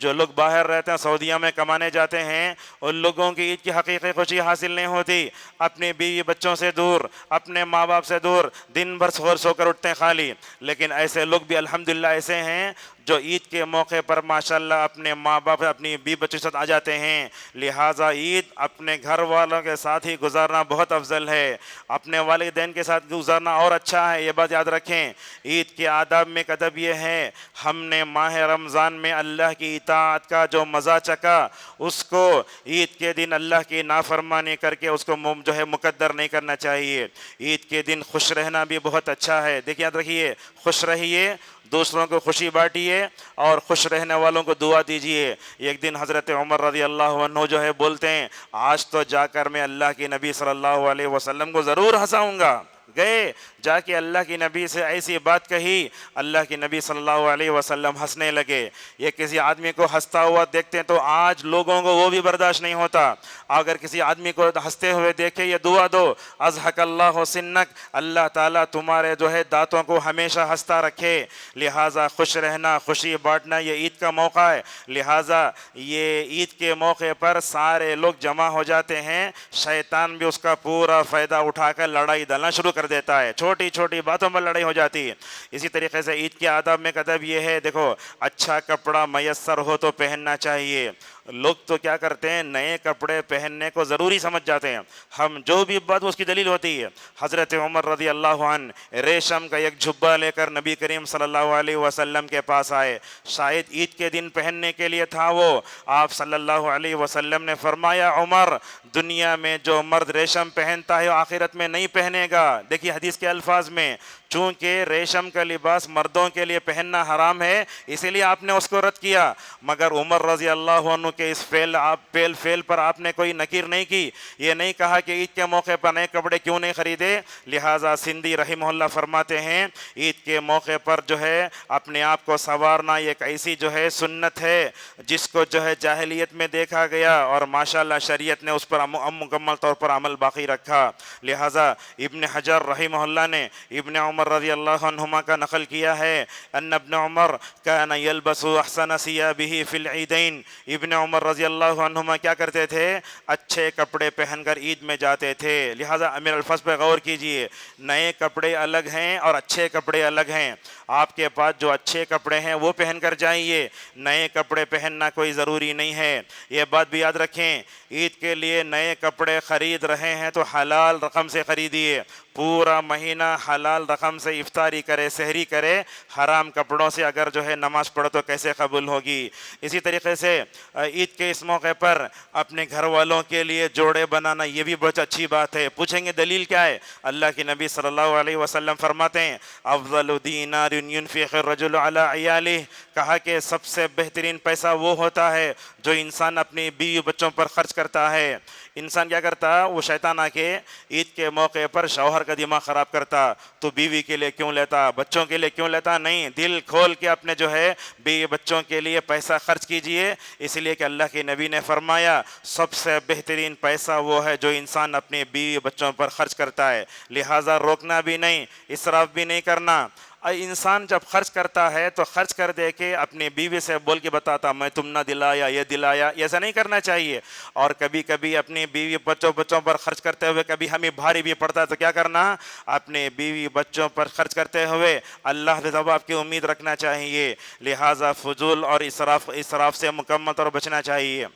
جو لوگ باہر رہتے ہیں، سعودیہ میں کمانے جاتے ہیں، ان لوگوں کی عید کی حقیقی خوشی حاصل نہیں ہوتی۔ اپنے بیوی بچوں سے دور، اپنے ماں باپ سے دور، دن بھر سو کر اٹھتے ہیں خالی۔ لیکن ایسے لوگ بھی الحمدللہ ایسے ہیں جو عید کے موقع پر ماشاءاللہ اپنے ماں باپ اپنی بیوی بچوں کے ساتھ آ جاتے ہیں۔ لہٰذا عید اپنے گھر والوں کے ساتھ ہی گزارنا بہت افضل ہے، اپنے والدین کے ساتھ گزارنا اور اچھا ہے، یہ بات یاد رکھیں۔ عید کے آداب میں ایک ادب یہ ہے، ہم نے ماہ رمضان میں اللہ کی اطاعت کا جو مزہ چکا، اس کو عید کے دن اللہ کی نافرمانی کر کے اس کو جو ہے مقدر نہیں کرنا چاہیے۔ عید کے دن خوش رہنا بھی بہت اچھا ہے۔ دیکھیں یاد رکھیے، خوش رہیے، دوسروں کو خوشی بانٹیے اور خوش رہنے والوں کو دعا دیجیے۔ ایک دن حضرت عمر رضی اللہ عنہ جو ہے بولتے ہیں، آج تو جا کر میں اللہ کے نبی صلی اللہ علیہ وسلم کو ضرور ہنساؤں گا۔ گئے جا کے اللہ کی نبی سے ایسی بات کہی، اللہ کے نبی صلی اللہ علیہ وسلم ہنسنے لگے۔ یہ کسی آدمی کو ہنستا ہوا دیکھتے ہیں تو آج لوگوں کو وہ بھی برداشت نہیں ہوتا۔ اگر کسی آدمی کو ہنستے ہوئے دیکھے یہ دعا دو، اضحک اللہ سنک، اللہ تعالیٰ تمہارے جو ہے دانتوں کو ہمیشہ ہنستا رکھے۔ لہٰذا خوش رہنا، خوشی بانٹنا یہ عید کا موقع ہے۔ لہٰذا یہ عید کے موقع پر سارے لوگ جمع ہو جاتے ہیں، شیطان بھی اس کا پورا فائدہ اٹھا کر لڑائی ڈالنا شروع کر دیتا ہے، چھوٹی چھوٹی باتوں پر لڑائی ہو جاتی ہے۔ اسی طریقے سے عید کے آداب میں ادب یہ ہے، دیکھو اچھا کپڑا میسر ہو تو پہننا چاہیے۔ لوگ تو کیا کرتے ہیں، نئے کپڑے پہننے کو ضروری سمجھ جاتے ہیں، ہم جو بھی بات اس کی دلیل ہوتی ہے۔ حضرت عمر رضی اللہ عنہ ریشم کا ایک جھبا لے کر نبی کریم صلی اللہ علیہ وسلم کے پاس آئے، شاید عید کے دن پہننے کے لیے تھا وہ۔ آپ صلی اللہ علیہ وسلم نے فرمایا، عمر دنیا میں جو مرد ریشم پہنتا ہے آخرت میں نہیں پہنے گا۔ دیکھیے حدیث کے الفاظ میں، چونکہ ریشم کا لباس مردوں کے لیے پہننا حرام ہے اسی لیے آپ نے اس کو رد کیا، مگر عمر رضی اللہ عنہ کے اس فعل پر آپ نے کوئی نکیر نہیں کی، یہ نہیں کہا کہ عید کے موقع پر نئے کپڑے کیوں نہیں خریدے۔ لہٰذا سندھی رحمہ اللہ فرماتے ہیں، عید کے موقع پر جو ہے اپنے آپ کو سنوارنا ایک ایسی جو ہے سنت ہے جس کو جو ہے جاہلیت میں دیکھا گیا اور ماشاءاللہ شریعت نے اس پر مکمل طور پر عمل باقی رکھا۔ لہٰذا ابن حجر رحمہ اللہ نے ابن عمر رضی اللہ عنہما کا نقل کیا ہے، ان ابن عمر کان یلبس احسن ثیابہ فی العیدین، ابن عمر رضی اللہ عنہما کیا کرتے تھے؟ اچھے کپڑے پہن کر عید میں جاتے تھے۔ لہٰذا امیر الفضل پہ غور کیجئے، نئے کپڑے الگ ہیں اور اچھے کپڑے الگ ہیں۔ آپ کے پاس جو اچھے کپڑے ہیں وہ پہن کر جائیے، نئے کپڑے پہننا کوئی ضروری نہیں ہے۔ یہ بات بھی یاد رکھیں، عید کے لیے نئے کپڑے خرید رہے ہیں تو حلال رقم سے خریدیے، پورا مہینہ حلال رقم سے افطاری کرے، سحری کرے۔ حرام کپڑوں سے اگر جو ہے نماز پڑھو تو کیسے قبول ہوگی؟ اسی طریقے سے عید کے اس موقع پر اپنے گھر والوں کے لیے جوڑے بنانا، یہ بھی بہت اچھی بات ہے۔ پوچھیں گے دلیل کیا ہے؟ اللہ کے نبی صلی اللہ علیہ وسلم فرماتے ہیں افضل دینار ينفق الرجل على عیالہ، کہا کہ سب سے بہترین پیسہ وہ ہوتا ہے جو انسان اپنی بیوی بچوں پر خرچ کرتا ہے۔ انسان کیا کرتا؟ وہ شیطان آ کے عید کے موقع پر شوہر کا دماغ خراب کرتا، تو بیوی کے لیے کیوں لیتا، بچوں کے لیے کیوں لیتا؟ نہیں، دل کھول کے اپنے جو ہے بیوی بچوں کے لیے پیسہ خرچ کیجئے، اس لیے کہ اللہ کے نبی نے فرمایا سب سے بہترین پیسہ وہ ہے جو انسان اپنے بیوی بچوں پر خرچ کرتا ہے۔ لہٰذا روکنا بھی نہیں، اسراف بھی نہیں کرنا۔ انسان جب خرچ کرتا ہے تو خرچ کر دے کے اپنی بیوی سے بول کے بتاتا میں تم نہ دلایا، یہ دلایا، ایسا نہیں کرنا چاہیے۔ اور کبھی کبھی اپنی بیوی بچوں پر خرچ کرتے ہوئے کبھی ہمیں بھاری بھی پڑتا ہے تو کیا کرنا؟ اپنے بیوی بچوں پر خرچ کرتے ہوئے اللہ سے ثواب کی امید رکھنا چاہیے۔ لہٰذا فضول اور اسراف سے مکمل طور بچنا چاہیے۔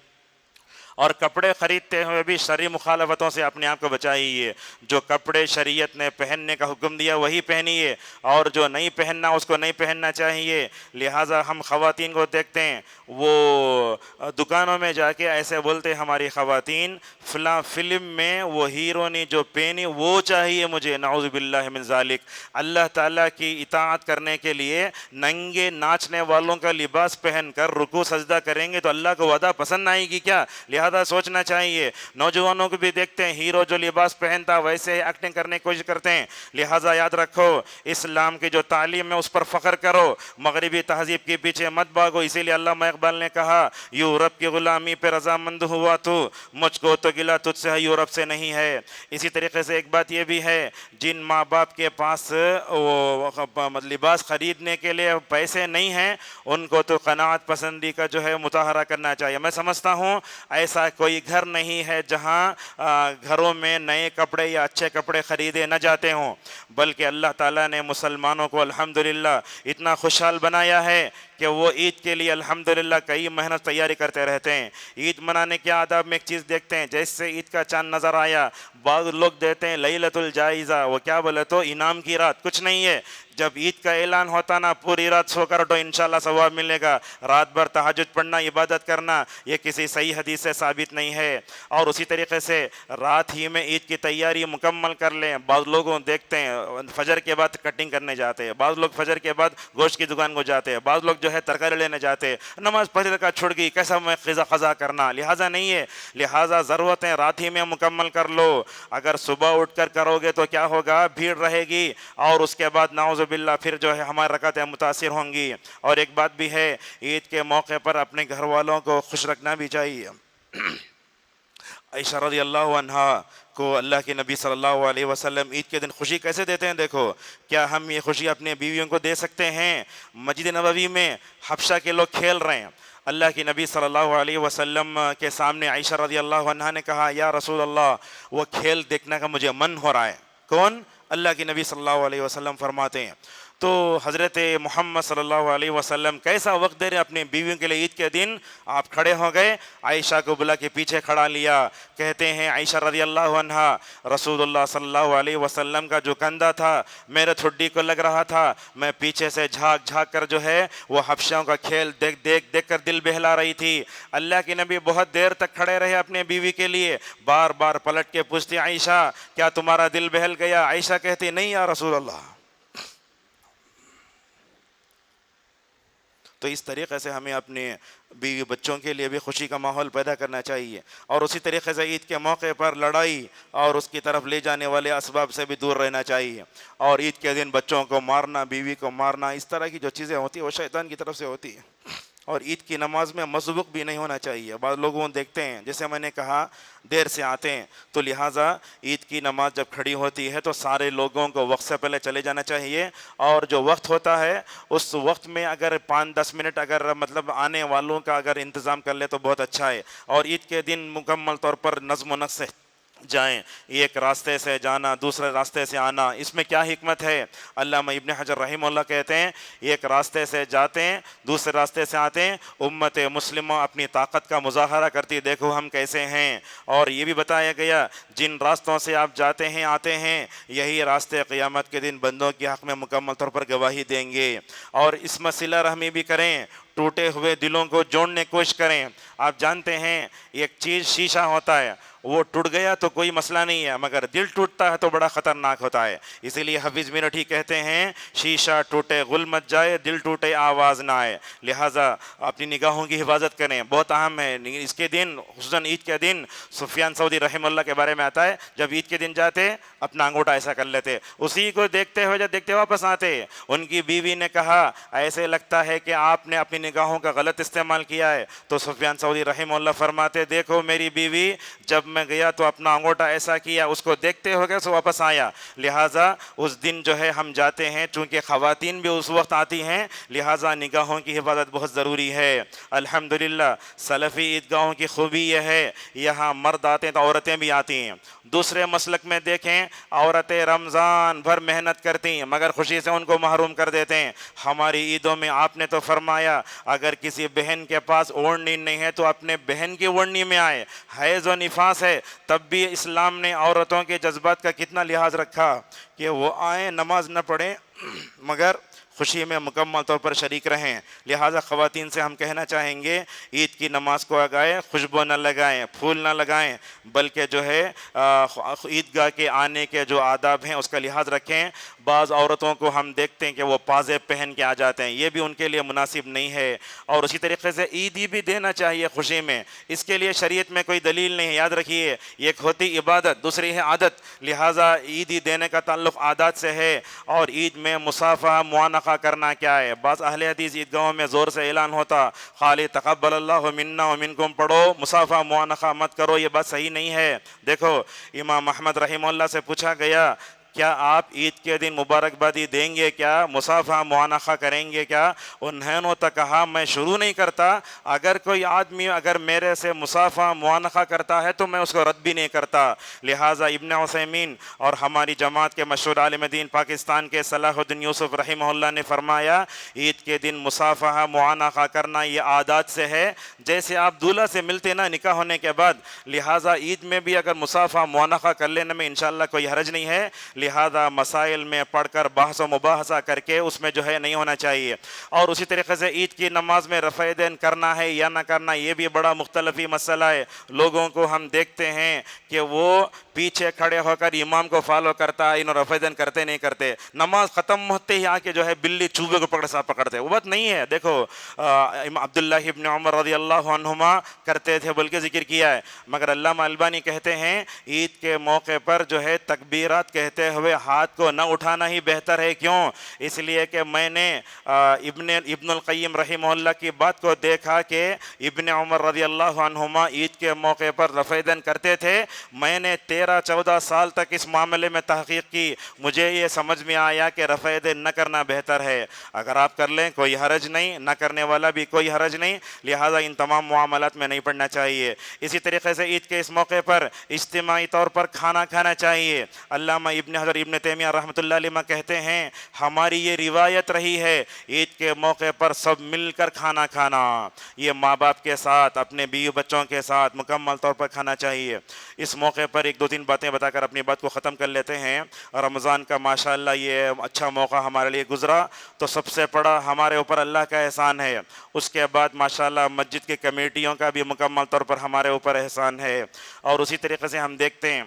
اور کپڑے خریدتے ہوئے بھی شرعی مخالفتوں سے اپنے آپ کو بچائیے۔ جو کپڑے شریعت نے پہننے کا حکم دیا وہی پہنیے، اور جو نہیں پہننا اس کو نہیں پہننا چاہیے۔ لہٰذا ہم خواتین کو دیکھتے ہیں وہ دکانوں میں جا کے ایسے بولتے ہماری خواتین فلاں فلم میں وہ ہیرو نے جو پہنی وہ چاہیے مجھے، نعوذ باللہ من ذالک۔ اللہ تعالیٰ کی اطاعت کرنے کے لیے ننگے ناچنے والوں کا لباس پہن کر رکوع سجدہ کریں گے تو اللہ کو وعدہ پسند آئے گی کیا؟ لہذا سوچنا چاہیے۔ نوجوانوں کو بھی دیکھتے ہیں ہیرو جو لباس پہنتا ویسے ایکٹنگ کرنے کی کوشش کرتے ہیں۔ لہذا یاد رکھو اسلام کی جو تعلیم ہے اس پر فخر کرو، مغربی تہذیب کے پیچھے مت بھاگو۔ اسی لیے علامہ اقبال نے کہا یورپ کی غلامی پہ رضامند ہوا تو، مجھ کو تو گلہ تجھ سے ہے یورپ سے نہیں ہے۔ اسی طریقے سے ایک بات یہ بھی ہے، جن ماں باپ کے پاس لباس خریدنے کے لیے پیسے نہیں ہیں ان کو تو قناعت پسندی کا جو ہے مظاہرہ کرنا چاہیے۔ میں سمجھتا ہوں ایسا کوئی گھر نہیں ہے جہاں گھروں میں نئے کپڑے یا اچھے کپڑے خریدے نہ جاتے ہوں، بلکہ اللہ تعالیٰ نے مسلمانوں کو الحمدللہ اتنا خوشحال بنایا ہے کہ وہ عید کے لیے الحمدللہ کئی محنت تیاری کرتے رہتے ہیں۔ عید منانے کے آداب میں ایک چیز دیکھتے ہیں، جیسے عید کا چاند نظر آیا بعض لوگ دیتے ہیں لیلۃ الجائزہ، وہ کیا بولے تو انعام کی رات، کچھ نہیں ہے۔ جب عید کا اعلان ہوتا نا پوری رات سو کر تو انشاءاللہ ثواب ملے گا۔ رات بھر تہجد پڑھنا، عبادت کرنا، یہ کسی صحیح حدیث سے ثابت نہیں ہے۔ اور اسی طریقے سے رات ہی میں عید کی تیاری مکمل کر لیں۔ بعض لوگوں دیکھتے ہیں فجر کے بعد کٹنگ کرنے جاتے ہیں، بعض لوگ فجر کے بعد گوشت کی دکان کو جاتے ہیں، بعض لوگ جو ہے ترکاری لینے جاتے ہیں، نماز پڑھ کا چھوڑ گئی کیسا میں قضا کرنا، لہٰذا نہیں ہے۔ لہٰذا ضرورت ہے رات ہی میں مکمل کر لو۔ اگر صبح اٹھ کر کرو گے تو کیا ہوگا؟ بھیڑ رہے گی اور اس کے بعد نعوذ باللہ پھر جو ہے ہماری رکعتیں متاثر ہوں گی۔ اور ایک بات بھی ہے، عید کے موقع پر اپنے گھر والوں کو خوش رکھنا بھی چاہیے۔ عائشہ رضی اللہ عنہا کو اللہ کے نبی صلی اللہ علیہ وسلم عید کے دن خوشی کیسے دیتے ہیں؟ دیکھو، کیا ہم یہ خوشی اپنے بیویوں کو دے سکتے ہیں؟ مسجد نبوی میں حبشہ کے لوگ کھیل رہے ہیں، اللہ کے نبی صلی اللہ علیہ وسلم کے سامنے عائشہ رضی اللہ عنہا نے کہا یا رسول اللہ وہ کھیل دیکھنے کا مجھے من ہو رہا ہے۔ کون؟ اللہ کے نبی صلی اللہ علیہ وسلم فرماتے ہیں تو حضرت محمد صلی اللہ علیہ وسلم کیسا وقت دے رہے اپنی بیویوں کے لیے عید کے دن؟ آپ کھڑے ہو گئے، عائشہ کو بلا کے پیچھے کھڑا لیا، کہتے ہیں عائشہ رضی اللہ عنہا رسول اللہ صلی اللہ علیہ وسلم کا جو کندھا تھا میرے ٹھڈی کو لگ رہا تھا، میں پیچھے سے جھانک کر جو ہے وہ حبشیوں کا کھیل دیکھ کر دل بہلا رہی تھی۔ اللہ کے نبی بہت دیر تک کھڑے رہے اپنے بیوی کے لیے، بار بار پلٹ کے پوچھتے عائشہ کیا تمہارا دل بہل گیا؟ عائشہ کہتی نہیں یا رسول اللہ۔ تو اس طریقے سے ہمیں اپنے بیوی بچوں کے لیے بھی خوشی کا ماحول پیدا کرنا چاہیے، اور اسی طریقے سے عید کے موقع پر لڑائی اور اس کی طرف لے جانے والے اسباب سے بھی دور رہنا چاہیے۔ اور عید کے دن بچوں کو مارنا، بیوی کو مارنا، اس طرح کی جو چیزیں ہوتی ہیں وہ شیطان کی طرف سے ہوتی ہیں۔ اور عید کی نماز میں مسبوق بھی نہیں ہونا چاہیے۔ بعض لوگوں دیکھتے ہیں، جیسے میں نے کہا دیر سے آتے ہیں، تو لہٰذا عید کی نماز جب کھڑی ہوتی ہے تو سارے لوگوں کو وقت سے پہلے چلے جانا چاہیے، اور جو وقت ہوتا ہے اس وقت میں اگر 5-10 منٹ اگر مطلب آنے والوں کا اگر انتظام کر لے تو بہت اچھا ہے۔ اور عید کے دن مکمل طور پر نظم و نسق سے جائیں، ایک راستے سے جانا دوسرے راستے سے آنا، اس میں کیا حکمت ہے؟ علامہ ابن حجر رحمہ اللہ کہتے ہیں ایک راستے سے جاتے ہیں دوسرے راستے سے آتے ہیں، امت مسلمہ اپنی طاقت کا مظاہرہ کرتی، دیکھو ہم کیسے ہیں۔ اور یہ بھی بتایا گیا جن راستوں سے آپ جاتے ہیں آتے ہیں یہی راستے قیامت کے دن بندوں کے حق میں مکمل طور پر گواہی دیں گے۔ اور اس میں صلہ رحمی بھی کریں، ٹوٹے ہوئے دلوں کو جوڑنے کی کوشش کریں۔ آپ جانتے ہیں ایک چیز شیشہ ہوتا ہے، وہ ٹوٹ گیا تو کوئی مسئلہ نہیں ہے، مگر دل ٹوٹتا ہے تو بڑا خطرناک ہوتا ہے۔ اسی لیے حفیظ میرٹھی کہتے ہیں شیشہ ٹوٹے غل مت جائے، دل ٹوٹے آواز نہ آئے۔ لہٰذا اپنی نگاہوں کی حفاظت کریں، بہت اہم ہے۔ اس کے دن خصوصاً عید کے دن سفیان ثوری رحمہ اللہ کے بارے میں آتا ہے جب عید کے دن جاتے اپنا انگوٹھا ایسا کر لیتے، اسی کو دیکھتے ہوئے جب دیکھتے واپس آتے، ان کی بیوی نے کہا ایسے لگتا ہے کہ آپ نے اپنی نگاہوں کا غلط استعمال کیا ہے، تو سفیان ثوری رحمہ اللہ فرماتے دیکھو میری بیوی جب میں گیا تو اپنا انگوٹھا ایسا کیا، اس کو دیکھتے ہو گئے سو واپس آیا۔ لہٰذا اس دن جو ہے ہم جاتے ہیں، چونکہ خواتین بھی اس وقت آتی ہیں، لہٰذا نگاہوں کی حفاظت بہت ضروری ہے۔ الحمدللہ سلفی عیدگاہوں کی خوبی یہ ہے یہاں مرد آتے ہیں تو عورتیں بھی آتی ہیں۔ دوسرے مسلک میں دیکھیں عورتیں رمضان بھر محنت کرتی ہیں مگر خوشی سے ان کو محروم کر دیتے ہیں۔ ہماری عیدوں میں آپ نے تو فرمایا اگر کسی بہن کے پاس اوڑھنی نہیں ہے تو اپنے بہن کی اوڑھنی میں آئے۔ حیض و نفاس ہے تب بھی اسلام نے عورتوں کے جذبات کا کتنا لحاظ رکھا کہ وہ آئیں نماز نہ پڑھیں مگر خوشی میں مکمل طور پر شریک رہیں۔ لہٰذا خواتین سے ہم کہنا چاہیں گے عید کی نماز کو آگائیں، خوشبو نہ لگائیں، پھول نہ لگائیں، بلکہ جو ہے عیدگاہ کے آنے کے جو آداب ہیں اس کا لحاظ رکھیں۔ بعض عورتوں کو ہم دیکھتے ہیں کہ وہ پازیب پہن کے آ جاتے ہیں، یہ بھی ان کے لیے مناسب نہیں ہے۔ اور اسی طریقے سے عیدی بھی دینا چاہیے خوشی میں، اس کے لیے شریعت میں کوئی دلیل نہیں ہے۔ یاد رکھیے ایک ہوتی عبادت دوسری ہے عادت، لہٰذا عیدی دینے کا تعلق عادات سے ہے۔ اور عید میں مصافحہ معانقہ کرنا کیا ہے؟ بعض اہل حدیث عیدگاہوں میں زور سے اعلان ہوتا خالی تقبل اللہ منا ومنکم پڑھو، مصافحہ معانقہ مت کرو، یہ بات صحیح نہیں ہے۔ دیکھو امام احمد رحمہ اللہ سے پوچھا گیا کیا آپ عید کے دن مبارکبادی دیں گے، کیا مصافحہ معانقہ کریں گے کیا؟ انہوں نے تو کہا میں شروع نہیں کرتا، اگر کوئی آدمی اگر میرے سے مصافحہ معانقہ کرتا ہے تو میں اس کو رد بھی نہیں کرتا۔ لہٰذا ابن عثیمین اور ہماری جماعت کے مشہور عالم دین پاکستان کے صلاح الدین یوسف رحمہ اللہ نے فرمایا عید کے دن مصافحہ معانقہ کرنا یہ عادات سے ہے، جیسے آپ دولہا سے ملتے نا نکاح ہونے کے بعد، لہٰذا عید میں بھی اگر مصافحہ معانقہ کر لینے میں انشاءاللہ کوئی حرج نہیں ہے۔ لہذا مسائل میں پڑھ کر بحث و مباحثہ کر کے اس میں جو ہے نہیں ہونا چاہیے۔ اور اسی طریقے سے عید کی نماز میں رفع دین کرنا ہے یا نہ کرنا یہ بھی بڑا مختلفی مسئلہ ہے۔ لوگوں کو ہم دیکھتے ہیں کہ وہ پیچھے کھڑے ہو کر امام کو فالو کرتا ہے، انہوں رفع دین کرتے نہیں کرتے، نماز ختم ہوتے ہی آ کے جو ہے بلی چوبے کو پکڑتے، وہ بات نہیں ہے۔ دیکھو عبداللہ ابن عمر رضی اللہ عنہما کرتے تھے بلکہ ذکر کیا ہے، مگر علامہ البانی کہتے ہیں عید کے موقع پر جو ہے تکبیرات کہتے ہوئے ہاتھ کو نہ اٹھانا ہی بہتر ہے۔ کیوں؟ اس لیے کہ میں نے ابن القیم رحمہ اللہ کی بات کو دیکھا کہ ابن عمر رضی اللہ عنہما عید کے موقع پر رفع دین کرتے تھے۔ میں نے 13-14 سال تک اس معاملے میں تحقیق کی، مجھے یہ سمجھ میں آیا کہ رفع دین نہ کرنا بہتر ہے۔ اگر آپ کر لیں کوئی حرج نہیں، نہ کرنے والا بھی کوئی حرج نہیں، لہٰذا ان تمام معاملات میں نہیں پڑنا چاہیے۔ اسی طریقے سے عید کے اس موقع پر اجتماعی طور پر کھانا کھانا چاہیے۔ علامہ ابن حجر ابن تیمیہ رحمۃ اللہ علیہ کہتے ہیں ہماری یہ روایت رہی ہے عید کے موقع پر سب مل کر کھانا کھانا، یہ ماں باپ کے ساتھ اپنے بیوی بچوں کے ساتھ مکمل طور پر کھانا چاہیے۔ اس موقع پر 1-2-3 باتیں بتا کر اپنی بات کو ختم کر لیتے ہیں۔ رمضان کا ماشاءاللہ یہ اچھا موقع ہمارے لیے گزرا تو سب سے بڑا ہمارے اوپر اللہ کا احسان ہے، اس کے بعد ماشاءاللہ مسجد کی کمیٹیوں کا بھی مکمل طور پر ہمارے اوپر احسان ہے۔ اور اسی طریقے سے ہم دیکھتے ہیں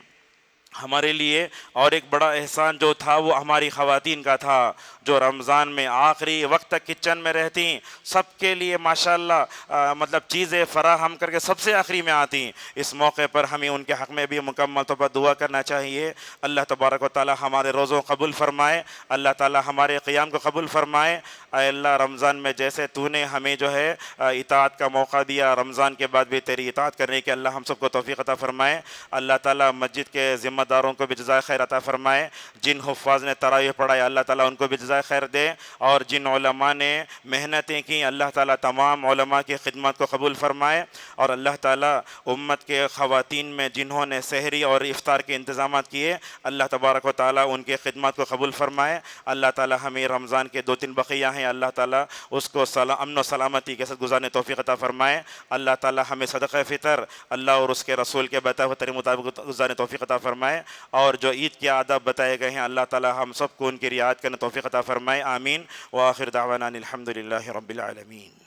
ہمارے لیے اور ایک بڑا احسان جو تھا وہ ہماری خواتین کا تھا، جو رمضان میں آخری وقت تک کچن میں رہتی، سب کے لیے ماشاءاللہ مطلب چیزیں فراہم کر کے سب سے آخری میں آتی۔ اس موقع پر ہمیں ان کے حق میں بھی مکمل طور پر دعا کرنا چاہیے۔ اللہ تبارک و تعالی ہمارے روزوں قبول فرمائے، اللہ تعالی ہمارے قیام کو قبول فرمائے۔ اے اللہ، رمضان میں جیسے تو نے ہمیں جو ہے اطاعت کا موقع دیا، رمضان کے بعد بھی تیری اطاعت کرنے کے اللہ ہم سب کو توفیق عطا فرمائے۔ اللہ تعالیٰ مسجد کے ذمہ داروں کو بھی جزائے خیر عطا فرمائے، جن حفاظ نے تراویح پڑھائی اللہ تعالیٰ ان کو بھی جزائے خیر دے، اور جن علماء نے محنتیں کی اللہ تعالیٰ تمام علماء کی خدمات کو قبول فرمائے، اور اللہ تعالیٰ امت کے خواتین میں جنہوں نے سحری اور افطار کے انتظامات کیے اللہ تبارک و تعالیٰ ان کے خدمات کو قبول فرمائے۔ اللہ تعالیٰ ہمیں رمضان کے 2-3 بقیہ ہیں، اللہ تعالیٰ اس کو امن و سلامتی کے ساتھ گزارنے توفیق عطا فرمائے۔ اللہ تعالیٰ ہمیں صدقہ فطر اللہ اور اس کے رسول کے بتائے ہوئے طریقے مطابق گزارنے توفیق عطا فرمائے، اور جو عید کے آداب بتائے گئے ہیں اللہ تعالیٰ ہم سب کو ان کی رعایت کرنے توفیق عطا فرمائے۔ آمین۔ وآخر دعوانا الحمد للہ رب العالمین۔